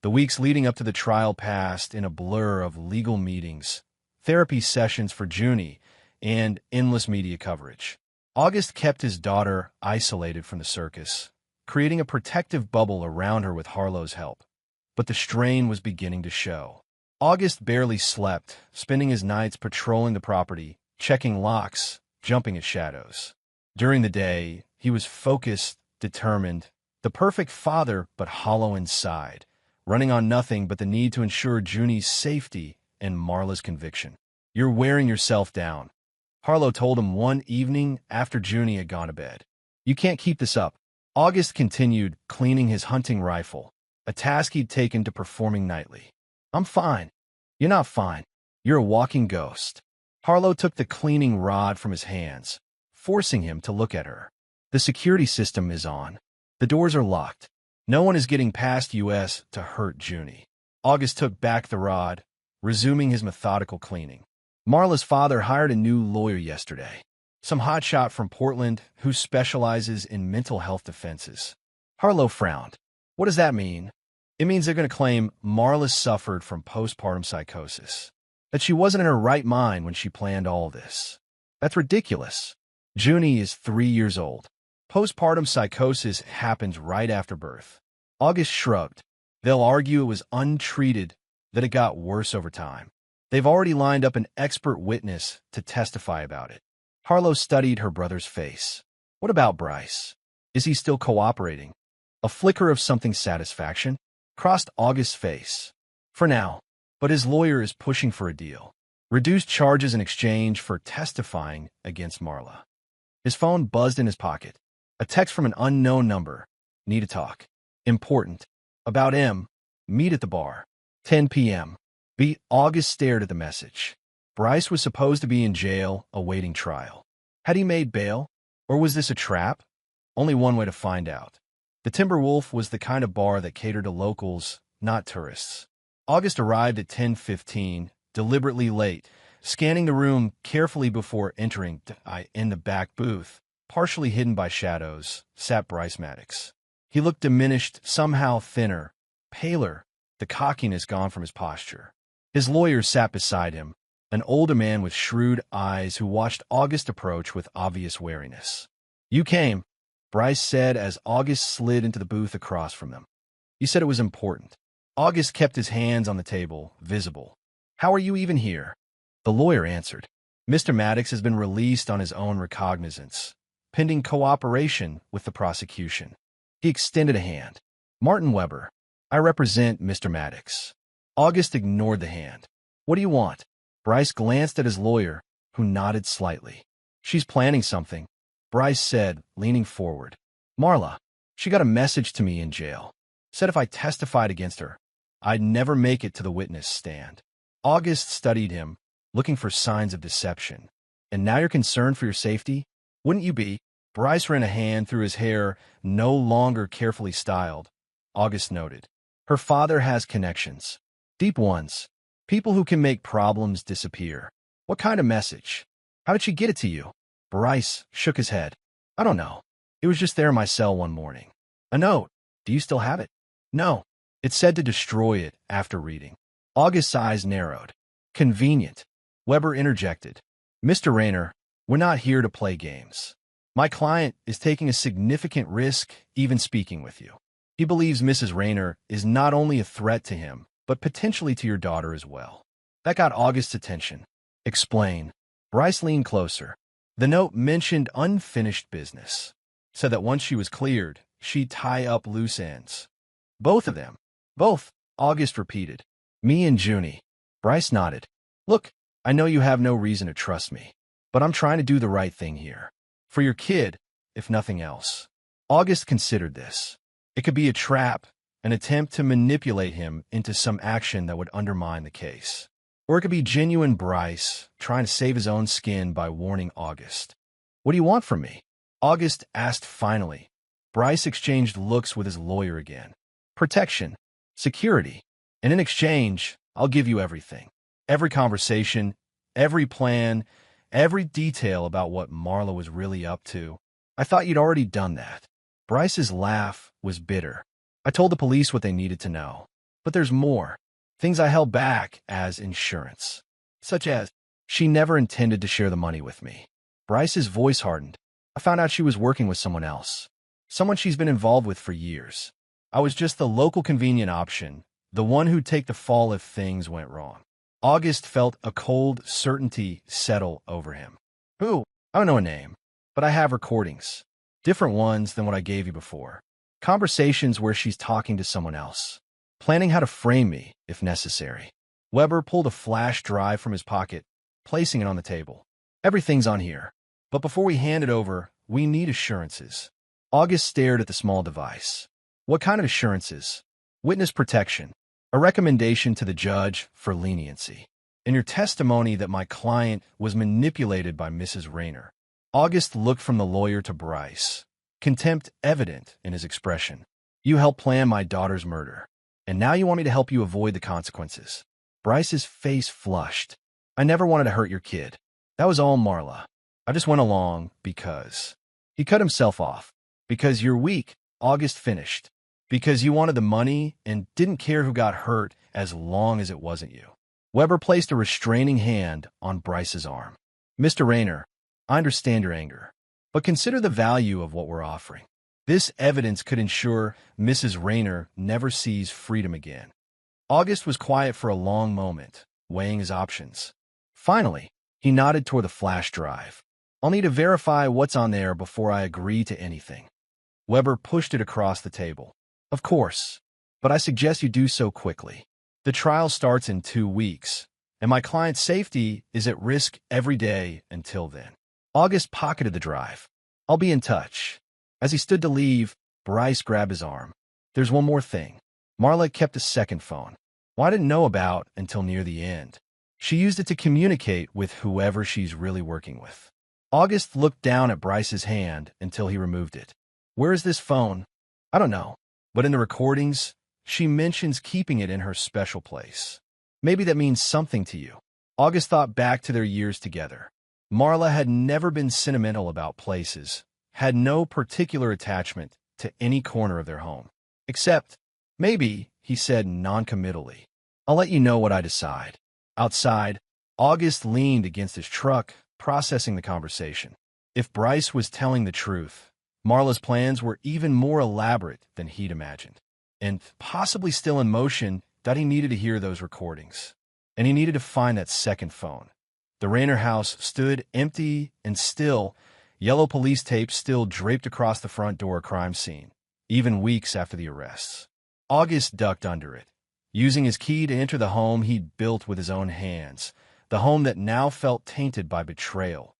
The weeks leading up to the trial passed in a blur of legal meetings, therapy sessions for Junie, and endless media coverage. August kept his daughter isolated from the circus, creating a protective bubble around her with Harlow's help. But the strain was beginning to show. August barely slept, spending his nights patrolling the property, checking locks, jumping at shadows. During the day, he was focused, determined, the perfect father but hollow inside, running on nothing but the need to ensure Junie's safety and Marla's conviction. "You're wearing yourself down," Harlow told him one evening after Junie had gone to bed. "You can't keep this up." August continued cleaning his hunting rifle, a task he'd taken to performing nightly. "I'm fine." "You're not fine. You're a walking ghost." Harlow took the cleaning rod from his hands, forcing him to look at her. "The security system is on. The doors are locked. No one is getting past US to hurt Junie." August took back the rod, resuming his methodical cleaning. "Marla's father hired a new lawyer yesterday. Some hotshot from Portland who specializes in mental health defenses." Harlow frowned. "What does that mean?" "It means they're going to claim Marla suffered from postpartum psychosis, that she wasn't in her right mind when she planned all this. That's ridiculous. Junie is 3 years old. Postpartum psychosis happens right after birth." August shrugged. "They'll argue it was untreated, that it got worse over time. They've already lined up an expert witness to testify about it." Harlow studied her brother's face. "What about Bryce? Is he still cooperating?" A flicker of something satisfaction crossed August's face. "For now, but his lawyer is pushing for a deal. Reduced charges in exchange for testifying against Marla." His phone buzzed in his pocket. A text from an unknown number. "Need to talk. Important. About M. Meet at the bar. 10 p.m. August stared at the message. Bryce was supposed to be in jail, awaiting trial. Had he made bail? Or was this a trap? Only one way to find out. The Timberwolf was the kind of bar that catered to locals, not tourists. August arrived at 10:15, deliberately late, scanning the room carefully before entering. In the back booth, partially hidden by shadows, sat Bryce Maddox. He looked diminished, somehow thinner, paler, the cockiness gone from his posture. His lawyer sat beside him, an older man with shrewd eyes who watched August approach with obvious wariness. "You came," Bryce said as August slid into the booth across from them. "You said it was important." August kept his hands on the table, visible. "How are you even here?" The lawyer answered. "Mr. Maddox has been released on his own recognizance, pending cooperation with the prosecution." He extended a hand. "Martin Weber, I represent Mr. Maddox." August ignored the hand. "What do you want?" Bryce glanced at his lawyer, who nodded slightly. "She's planning something," Bryce said, leaning forward. "Marla, she got a message to me in jail. Said if I testified against her, I'd never make it to the witness stand." August studied him, looking for signs of deception. "And now you're concerned for your safety? Wouldn't you be?" Bryce ran a hand through his hair, no longer carefully styled. August noted. "Her father has connections. Deep ones. People who can make problems disappear." "What kind of message? How did she get it to you?" Bryce shook his head. "I don't know. It was just there in my cell one morning." "A note. Do you still have it?" "No. It said to destroy it after reading." August's eyes narrowed. "Convenient." Weber interjected. "Mr. Rayner, we're not here to play games. My client is taking a significant risk even speaking with you. He believes Mrs. Rayner is not only a threat to him, but potentially to your daughter as well. That got August's attention. Explain. Bryce leaned closer. The note mentioned unfinished business. Said that once she was cleared, she'd tie up loose ends. Both of them. Both, August repeated. Me and Junie. Bryce nodded. Look, I know you have no reason to trust me, but I'm trying to do the right thing here. For your kid, if nothing else. August considered this. It could be a trap, an attempt to manipulate him into some action that would undermine the case. Or it could be genuine Bryce trying to save his own skin by warning August. What do you want from me? August asked finally. Bryce exchanged looks with his lawyer again. Protection. Security. And in exchange, I'll give you everything. Every conversation, every plan, every detail about what Marla was really up to. I thought you'd already done that. Bryce's laugh was bitter. I told the police what they needed to know. But there's more. Things I held back as insurance. Such as, she never intended to share the money with me. Bryce's voice hardened. I found out she was working with someone else. Someone she's been involved with for years. I was just the local convenient option, the one who'd take the fall if things went wrong. August felt a cold certainty settle over him. Who? I don't know a name, but I have recordings. Different ones than what I gave you before. Conversations where she's talking to someone else. Planning how to frame me, if necessary. Weber pulled a flash drive from his pocket, placing it on the table. Everything's on here. But before we hand it over, we need assurances. August stared at the small device. What kind of assurances? Witness protection. A recommendation to the judge for leniency. In your testimony that my client was manipulated by Mrs. Rayner. August looked from the lawyer to Bryce. Contempt evident in his expression. You helped plan my daughter's murder. And now you want me to help you avoid the consequences. Bryce's face flushed. I never wanted to hurt your kid. That was all Marla. I just went along because. He cut himself off. Because you're weak, August finished. Because you wanted the money and didn't care who got hurt as long as it wasn't you. Weber placed a restraining hand on Bryce's arm. Mr. Rayner, I understand your anger, but consider the value of what we're offering. This evidence could ensure Mrs. Rayner never sees freedom again. August was quiet for a long moment, weighing his options. Finally, he nodded toward the flash drive. I'll need to verify what's on there before I agree to anything. Weber pushed it across the table. Of course, but I suggest you do so quickly. The trial starts in 2 weeks, and my client's safety is at risk every day until then. August pocketed the drive. I'll be in touch. As he stood to leave, Bryce grabbed his arm. There's one more thing. Marla kept a second phone. Well, I didn't know about until near the end. She used it to communicate with whoever she's really working with. August looked down at Bryce's hand until he removed it. Where is this phone? I don't know, but in the recordings, she mentions keeping it in her special place. Maybe that means something to you. August thought back to their years together. Marla had never been sentimental about places, had no particular attachment to any corner of their home. Except, maybe, he said noncommittally, I'll let you know what I decide. Outside, August leaned against his truck, processing the conversation. If Bryce was telling the truth, Marla's plans were even more elaborate than he'd imagined, and possibly still in motion that he needed to hear those recordings. And he needed to find that second phone. The Rayner house stood empty and still, yellow police tape still draped across the front door crime scene, even weeks after the arrests. August ducked under it, using his key to enter the home he'd built with his own hands, the home that now felt tainted by betrayal.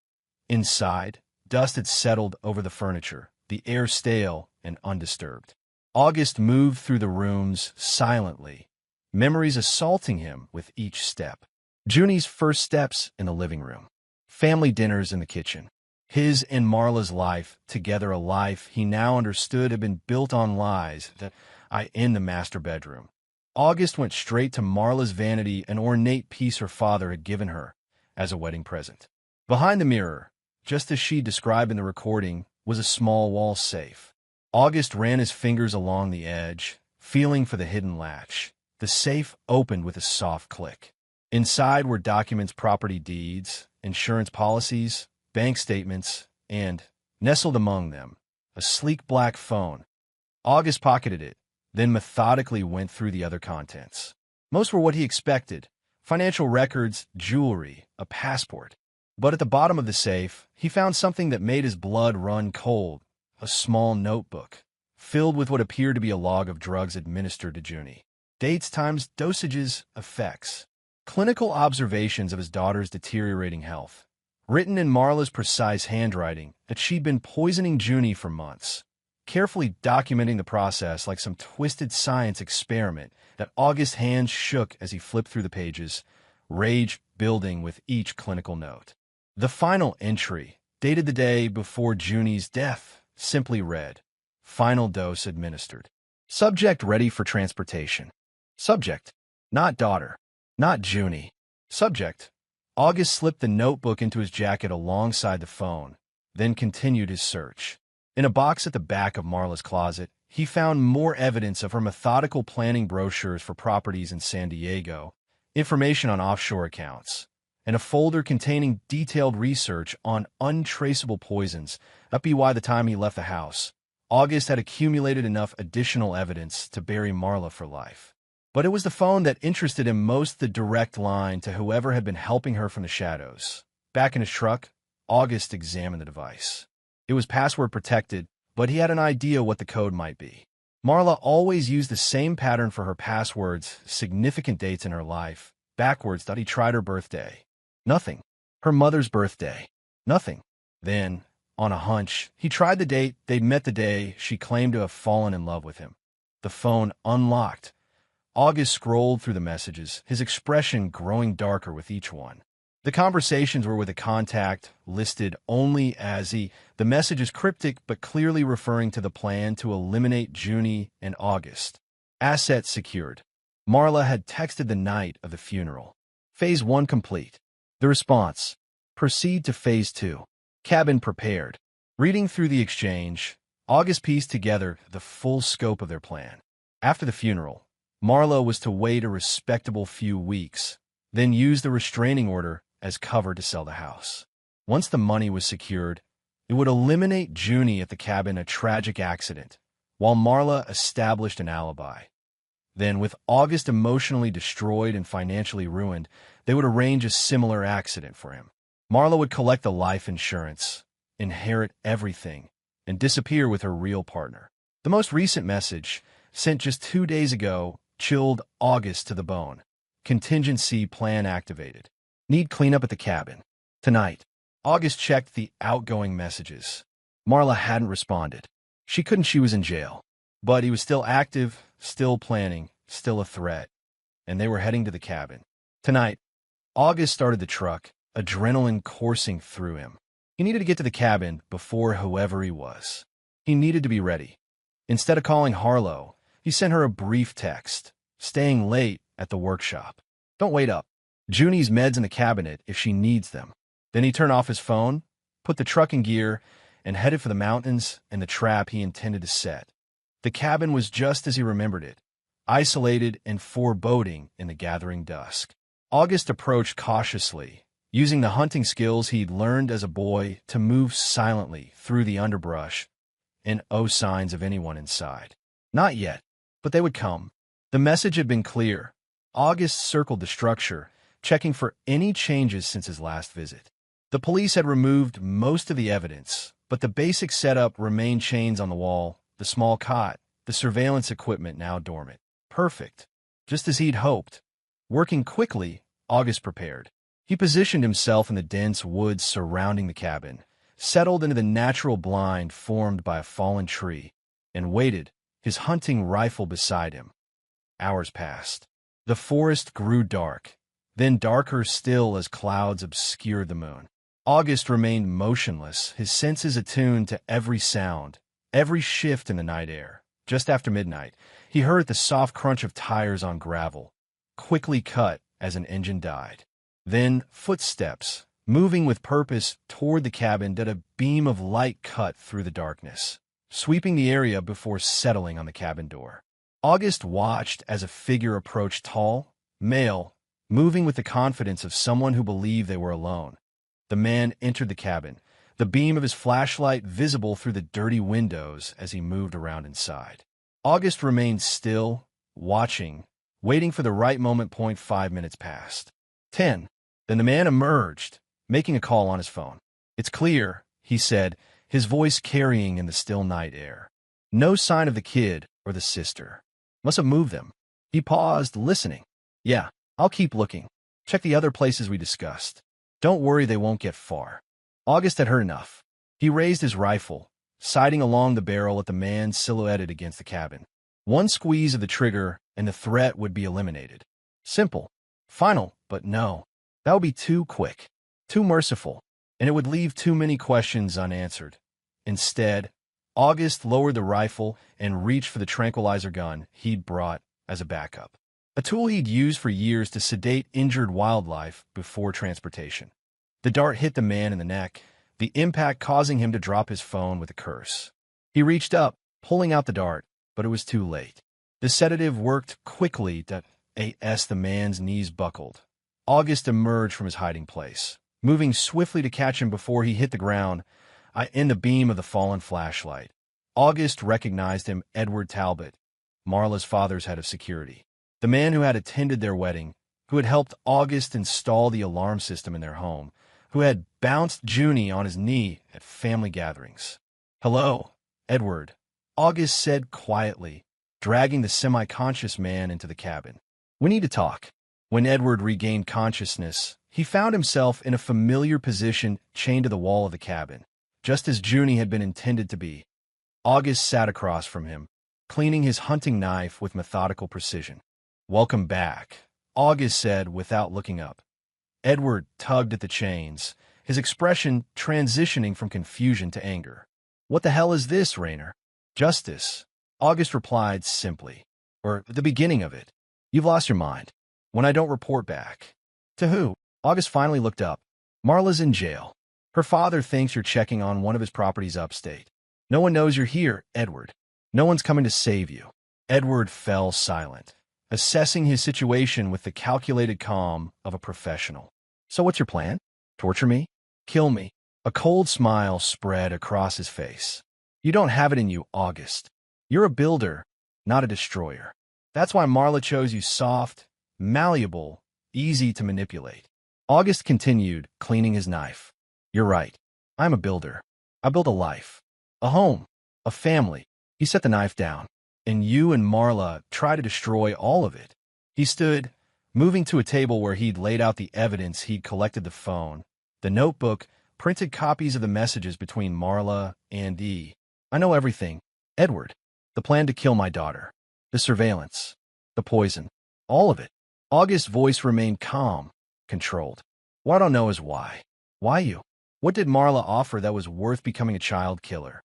Inside, dust had settled over the furniture, the air stale and undisturbed. August moved through the rooms silently, memories assaulting him with each step. Junie's first steps in the living room, family dinners in the kitchen. His and Marla's life, together a life he now understood had been built on lies that in the master bedroom. August went straight to Marla's vanity, an ornate piece her father had given her as a wedding present. Behind the mirror, just as she described in the recording, was a small wall safe. August ran his fingers along the edge, feeling for the hidden latch. The safe opened with a soft click. Inside were documents, property deeds, insurance policies, bank statements, and, nestled among them, a sleek black phone. August pocketed it, then methodically went through the other contents. Most were what he expected: financial records, jewelry, a passport. But at the bottom of the safe, he found something that made his blood run cold: a small notebook, filled with what appeared to be a log of drugs administered to Junie. Dates, times, dosages, effects. Clinical observations of his daughter's deteriorating health, written in Marla's precise handwriting, that she'd been poisoning Junie for months, carefully documenting the process like some twisted science experiment. That August's hands shook as he flipped through the pages, rage building with each clinical note. The final entry, dated the day before Junie's death, simply read, "Final dose administered. Subject ready for transportation." Subject: not daughter, not Junie. Subject: August slipped the notebook into his jacket alongside the phone, then continued his search. In a box at the back of Marla's closet, he found more evidence of her methodical planning: brochures for properties in San Diego, information on offshore accounts, and a folder containing detailed research on untraceable poisons. By the time he left the house, August had accumulated enough additional evidence to bury Marla for life. But it was the phone that interested him most, the direct line to whoever had been helping her from the shadows. Back in his truck, August examined the device. It was password protected, but he had an idea what the code might be. Marla always used the same pattern for her passwords: significant dates in her life, backwards. He tried her birthday. Nothing. Her mother's birthday. Nothing. Then, on a hunch, he tried the date they'd met, the day she claimed to have fallen in love with him. The phone unlocked. August scrolled through the messages, his expression growing darker with each one. The conversations were with a contact listed only as he. The message is cryptic but clearly referring to the plan to eliminate Junie and August. Assets secured. Marla had texted the night of the funeral. Phase 1 complete. The response: proceed to Phase 2. Cabin prepared. Reading through the exchange, August pieced together the full scope of their plan. After the funeral, Marla was to wait a respectable few weeks, then use the restraining order as cover to sell the house. Once the money was secured, it would eliminate Junie at the cabin, a tragic accident, while Marla established an alibi. Then, with August emotionally destroyed and financially ruined, they would arrange a similar accident for him. Marla would collect the life insurance, inherit everything, and disappear with her real partner. The most recent message, sent just 2 days ago, chilled August to the bone. Contingency plan activated. Need cleanup at the cabin. Tonight. August checked the outgoing messages. Marla hadn't responded. She couldn't, she was in jail. But he was still active, still planning, still a threat. And they were heading to the cabin. Tonight, August started the truck, adrenaline coursing through him. He needed to get to the cabin before whoever he was. He needed to be ready. Instead of calling Harlow, he sent her a brief text: staying late at the workshop. Don't wait up. Junie's meds in the cabinet if she needs them. Then he turned off his phone, put the truck in gear, and headed for the mountains and the trap he intended to set. The cabin was just as he remembered it, isolated and foreboding in the gathering dusk. August approached cautiously, using the hunting skills he'd learned as a boy to move silently through the underbrush and no signs of anyone inside. Not yet, but they would come. The message had been clear. August circled the structure, checking for any changes since his last visit. The police had removed most of the evidence, but the basic setup remained: chains on the wall, the small cot, the surveillance equipment now dormant. Perfect. Just as he'd hoped. Working quickly, August prepared. He positioned himself in the dense woods surrounding the cabin, settled into the natural blind formed by a fallen tree, and waited, his hunting rifle beside him. Hours passed. The forest grew dark, then darker still as clouds obscured the moon. August remained motionless, his senses attuned to every sound, every shift in the night air. Just after midnight, he heard the soft crunch of tires on gravel, quickly cut as an engine died. Then footsteps, moving with purpose toward the cabin. A beam of light cut through the darkness, sweeping the area before settling on the cabin door. August watched as a figure approached, tall, male, moving with the confidence of someone who believed they were alone. The man entered the cabin, the beam of his flashlight visible through the dirty windows as he moved around inside. August remained still, watching, waiting for the right moment. 5 minutes passed. 10. Then the man emerged, making a call on his phone. "It's clear," he said, his voice carrying in the still night air. No sign of the kid or the sister. Must have moved them. He paused, listening. "Yeah, I'll keep looking. Check the other places we discussed. Don't worry, they won't get far." August had heard enough. He raised his rifle, sighting along the barrel at the man silhouetted against the cabin. One squeeze of the trigger, and the threat would be eliminated. Simple. Final, but no. That would be too quick, too merciful, and it would leave too many questions unanswered. Instead, August lowered the rifle and reached for the tranquilizer gun he'd brought as a backup, a tool he'd used for years to sedate injured wildlife before transportation. The dart hit the man in the neck, the impact causing him to drop his phone with a curse. He reached up, pulling out the dart, but it was too late. The sedative worked quickly as the man's knees buckled. August emerged from his hiding place, moving swiftly to catch him before he hit the ground in the beam of the fallen flashlight. August recognized him, Edward Talbot, Marla's father's head of security, the man who had attended their wedding, who had helped August install the alarm system in their home, who had bounced Junie on his knee at family gatherings. "Hello, Edward," August said quietly, dragging the semi-conscious man into the cabin. "We need to talk." When Edward regained consciousness, he found himself in a familiar position chained to the wall of the cabin, just as Junie had been intended to be. August sat across from him, cleaning his hunting knife with methodical precision. "Welcome back," August said without looking up. Edward tugged at the chains, his expression transitioning from confusion to anger. "What the hell is this, Raynor?" "Justice," August replied simply. "Or the beginning of it. You've lost your mind. When I don't report back." "To who?" August finally looked up. "Marla's in jail. Her father thinks you're checking on one of his properties upstate. No one knows you're here, Edward. No one's coming to save you." Edward fell silent, assessing his situation with the calculated calm of a professional. "So what's your plan? Torture me? Kill me?" A cold smile spread across his face. "You don't have it in you, August. You're a builder, not a destroyer. That's why Marla chose you soft, malleable, easy to manipulate." August continued, cleaning his knife. "You're right. I'm a builder. I built a life, a home, a family." He set the knife down. "And you and Marla try to destroy all of it." He stood, moving to a table where he'd laid out the evidence he'd collected: the phone, the notebook, printed copies of the messages between Marla and E. "I know everything, Edward. The plan to kill my daughter, the surveillance, the poison, all of it." August's voice remained calm, controlled. "What I don't know is why. Why you? What did Marla offer that was worth becoming a child killer?"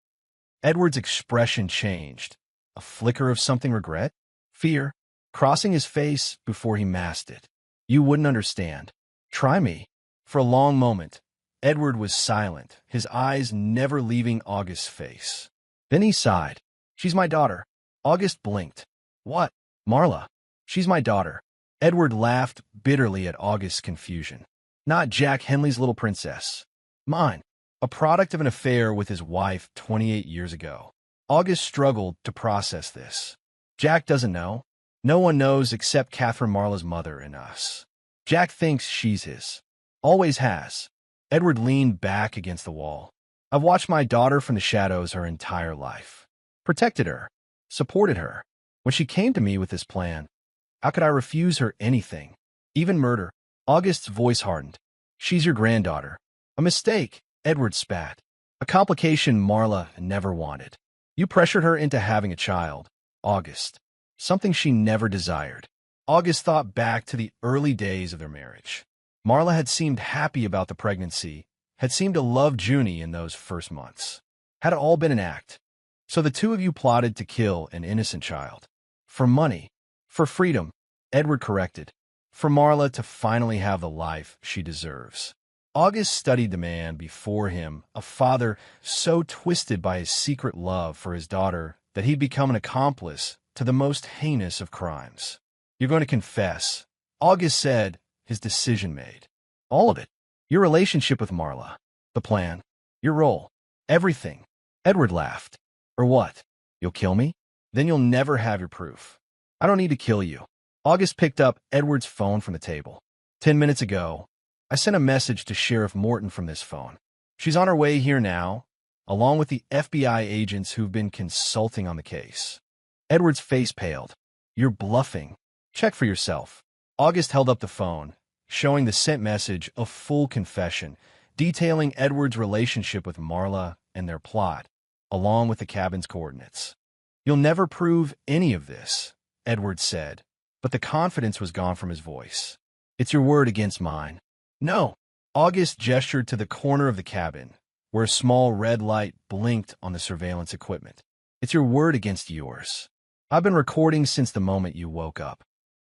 Edward's expression changed. A flicker of something: regret? Fear? Crossing his face before he masked it. "You wouldn't understand. Try me." For a long moment, Edward was silent, his eyes never leaving August's face. Then he sighed. "She's my daughter." August blinked. "What? Marla?" "She's my daughter." Edward laughed bitterly at August's confusion. "Not Jack Henley's little princess. Mine. A product of an affair with his wife 28 years ago." August struggled to process this. "Jack doesn't know. No one knows except Catherine, Marla's mother, and us. Jack thinks she's his. Always has." Edward leaned back against the wall. "I've watched my daughter from the shadows her entire life. Protected her. Supported her. When she came to me with this plan, how could I refuse her anything? Even murder?" August's voice hardened. "She's your granddaughter." "A mistake," Edward spat. "A complication Marla never wanted. You pressured her into having a child, August. Something she never desired." August thought back to the early days of their marriage. Marla had seemed happy about the pregnancy, had seemed to love Junie in those first months. Had it all been an act? "So the two of you plotted to kill an innocent child. For money. For freedom," Edward corrected. "For Marla to finally have the life she deserves." August studied the man before him, a father so twisted by his secret love for his daughter that he'd become an accomplice to the most heinous of crimes. "You're going to confess," August said, his decision made. "All of it. Your relationship with Marla. The plan. Your role. Everything." Edward laughed. "Or what? You'll kill me? Then you'll never have your proof." "I don't need to kill you." August picked up Edward's phone from the table. 10 minutes ago, I sent a message to Sheriff Morton from this phone. She's on her way here now, along with the FBI agents who've been consulting on the case. Edward's face paled. You're bluffing. Check for yourself. August held up the phone, showing the sent message a full confession, detailing Edward's relationship with Marla and their plot, along with the cabin's coordinates. You'll never prove any of this, Edward said, but the confidence was gone from his voice. It's your word against mine. No. August gestured to the corner of the cabin, where a small red light blinked on the surveillance equipment. It's your word against yours. I've been recording since the moment you woke up.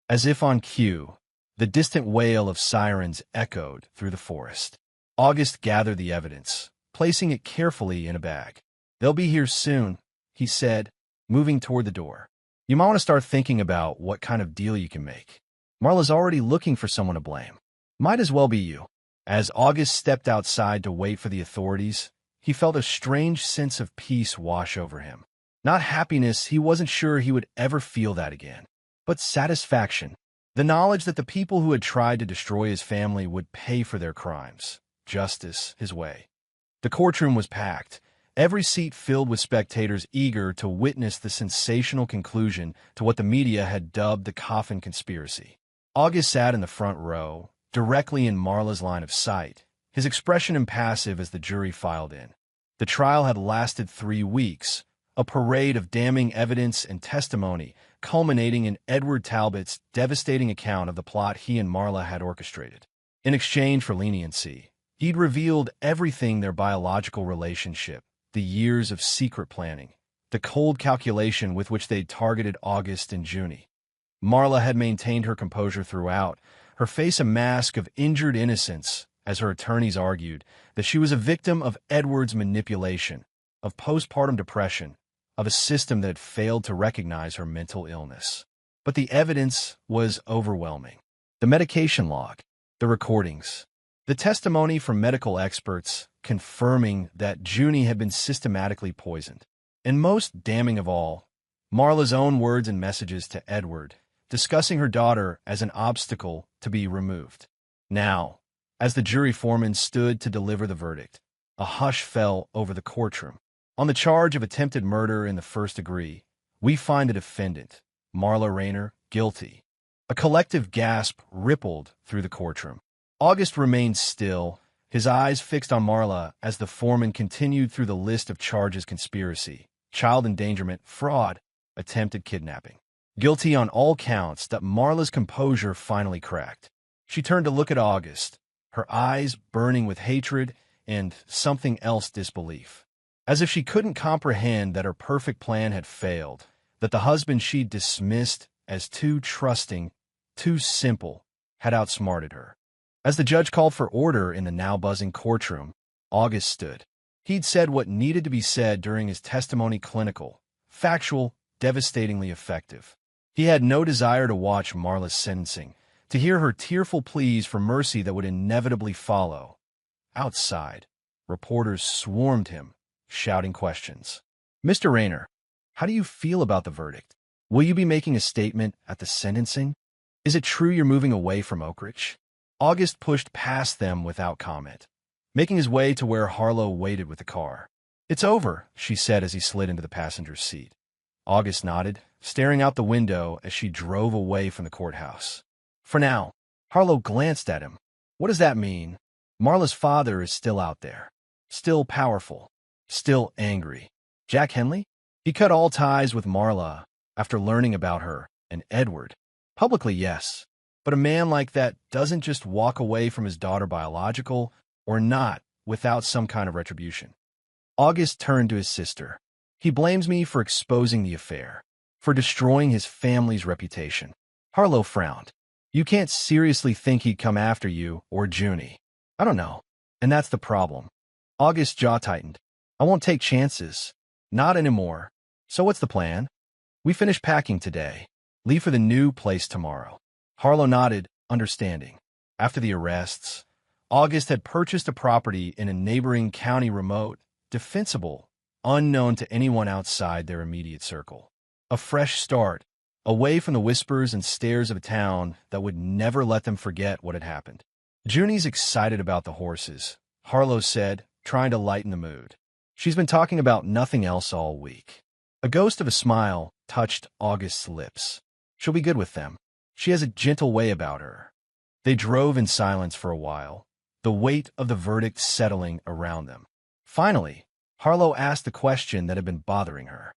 As if on cue, the distant wail of sirens echoed through the forest. August gathered the evidence, placing it carefully in a bag. They'll be here soon, he said, moving toward the door. You might want to start thinking about what kind of deal you can make. Marla's already looking for someone to blame. Might as well be you. As August stepped outside to wait for the authorities, he felt a strange sense of peace wash over him. Not happiness, he wasn't sure he would ever feel that again, but satisfaction. The knowledge that the people who had tried to destroy his family would pay for their crimes. Justice his way. The courtroom was packed, every seat filled with spectators eager to witness the sensational conclusion to what the media had dubbed the Coffin conspiracy. August sat in the front row, directly in Marla's line of sight, his expression impassive as the jury filed in. The trial had lasted 3 weeks, a parade of damning evidence and testimony, culminating in Edward Talbot's devastating account of the plot he and Marla had orchestrated. In exchange for leniency, he'd revealed everything: their biological relationship, the years of secret planning, the cold calculation with which they'd targeted August and Junie. Marla had maintained her composure throughout, her face a mask of injured innocence, as her attorneys argued that she was a victim of Edward's manipulation, of postpartum depression, of a system that had failed to recognize her mental illness. But the evidence was overwhelming. The medication log, the recordings, the testimony from medical experts confirming that Junie had been systematically poisoned. And most damning of all, Marla's own words and messages to Edward, discussing her daughter as an obstacle to be removed. Now, as the jury foreman stood to deliver the verdict, a hush fell over the courtroom. On the charge of attempted murder in the first degree, we find the defendant, Marla Rayner, guilty. A collective gasp rippled through the courtroom. August remained still, his eyes fixed on Marla as the foreman continued through the list of charges: conspiracy, child endangerment, fraud, attempted kidnapping. Guilty on all counts. That Marla's composure finally cracked. She turned to look at August, her eyes burning with hatred and something else, disbelief. As if she couldn't comprehend that her perfect plan had failed, that the husband she'd dismissed as too trusting, too simple, had outsmarted her. As the judge called for order in the now buzzing courtroom, August stood. He'd said what needed to be said during his testimony: clinical, factual, devastatingly effective. He had no desire to watch Marla's sentencing, to hear her tearful pleas for mercy that would inevitably follow. Outside, reporters swarmed him, shouting questions. Mr. Rayner, how do you feel about the verdict? Will you be making a statement at the sentencing? Is it true you're moving away from Oakridge? August pushed past them without comment, making his way to where Harlow waited with the car. It's over, she said as he slid into the passenger's seat. August nodded, staring out the window as she drove away from the courthouse. For now. Harlow glanced at him. What does that mean? Marla's father is still out there. Still powerful. Still angry. Jack Henley? He cut all ties with Marla after learning about her and Edward. Publicly, yes. But a man like that doesn't just walk away from his daughter, biological or not, without some kind of retribution. August turned to his sister. He blames me for exposing the affair, for destroying his family's reputation. Harlow frowned. You can't seriously think he'd come after you or Junie. I don't know. And that's the problem. August's jaw tightened. I won't take chances. Not anymore. So what's the plan? We finish packing today. Leave for the new place tomorrow. Harlow nodded, understanding. After the arrests, August had purchased a property in a neighboring county, remote, defensible, unknown to anyone outside their immediate circle. A fresh start, away from the whispers and stares of a town that would never let them forget what had happened. Junie's excited about the horses, Harlow said, trying to lighten the mood. She's been talking about nothing else all week. A ghost of a smile touched August's lips. She'll be good with them. She has a gentle way about her. They drove in silence for a while, the weight of the verdict settling around them. Finally, Harlow asked the question that had been bothering her.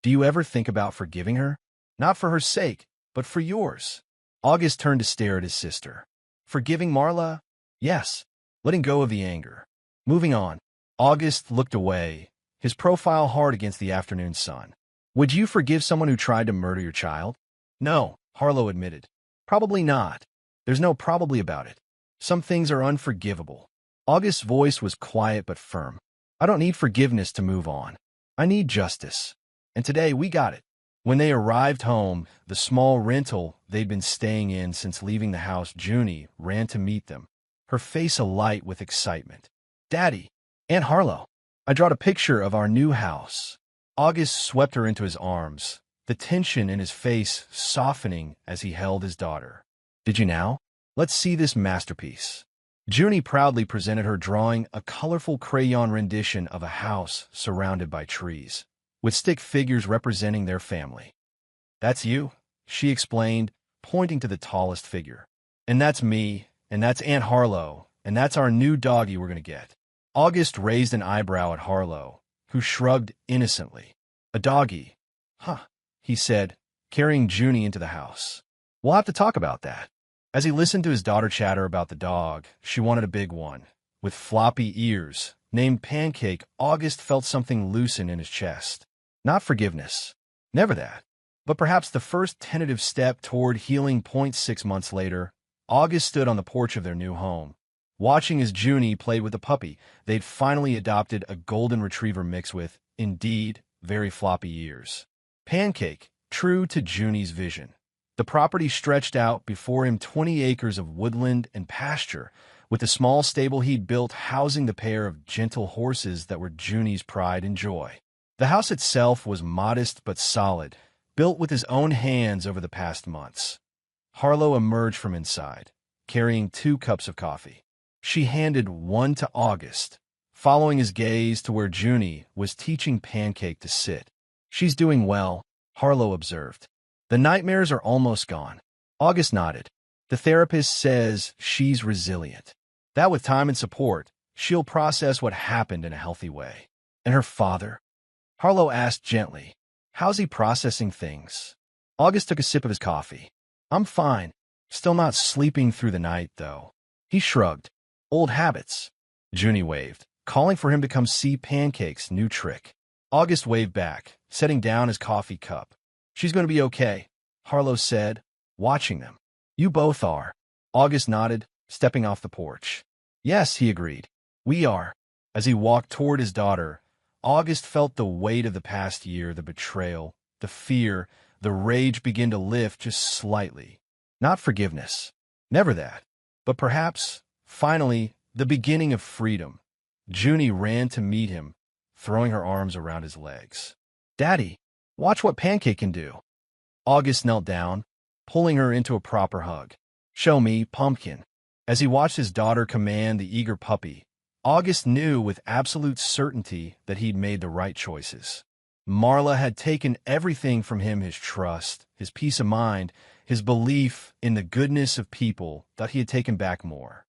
Do you ever think about forgiving her? Not for her sake, but for yours. August turned to stare at his sister. Forgiving Marla? Yes. Letting go of the anger. Moving on. August looked away, his profile hard against the afternoon sun. Would you forgive someone who tried to murder your child? No, Harlow admitted. Probably not. There's no probably about it. Some things are unforgivable. August's voice was quiet but firm. I don't need forgiveness to move on. I need justice. And today we got it. When they arrived home, the small rental they'd been staying in since leaving the house, Junie ran to meet them, her face alight with excitement. Daddy, Aunt Harlow, I drawed a picture of our new house. August swept her into his arms, the tension in his face softening as he held his daughter. Did you now? Let's see this masterpiece. Junie proudly presented her drawing, a colorful crayon rendition of a house surrounded by trees, with stick figures representing their family. That's you, she explained, pointing to the tallest figure. And that's me, and that's Aunt Harlow, and that's our new doggy we're going to get. August raised an eyebrow at Harlow, who shrugged innocently. A doggy. Huh, he said, carrying Junie into the house. We'll have to talk about that. As he listened to his daughter chatter about the dog, she wanted a big one, with floppy ears. Named Pancake, August felt something loosen in his chest. Not forgiveness. Never that. But perhaps the first tentative step toward healing. 6 months later, August stood on the porch of their new home, watching as Junie played with the puppy they'd finally adopted, a golden retriever mix with, indeed, very floppy ears. Pancake, true to Junie's vision. The property stretched out before him, 20 acres of woodland and pasture, with the small stable he'd built housing the pair of gentle horses that were Junie's pride and joy. The house itself was modest but solid, built with his own hands over the past months. Harlow emerged from inside, carrying 2 cups of coffee. She handed one to August, following his gaze to where Junie was teaching Pancake to sit. She's doing well, Harlow observed. The nightmares are almost gone. August nodded. The therapist says she's resilient. That with time and support, she'll process what happened in a healthy way. And her father? Harlow asked gently. How's he processing things? August took a sip of his coffee. I'm fine. Still not sleeping through the night, though. He shrugged. Old habits. Junie waved, calling for him to come see Pancake's new trick. August waved back, setting down his coffee cup. She's going to be okay, Harlow said, watching them. You both are. August nodded, stepping off the porch. Yes, he agreed. We are. As he walked toward his daughter, August felt the weight of the past year, the betrayal, the fear, the rage begin to lift just slightly. Not forgiveness. Never that. But perhaps, finally, the beginning of freedom. Junie ran to meet him, throwing her arms around his legs. Daddy, watch what Pancake can do. August knelt down, pulling her into a proper hug. Show me, Pumpkin. As he watched his daughter command the eager puppy, August knew with absolute certainty that he'd made the right choices. Marla had taken everything from him, his trust, his peace of mind, his belief in the goodness of people, that he had taken back more.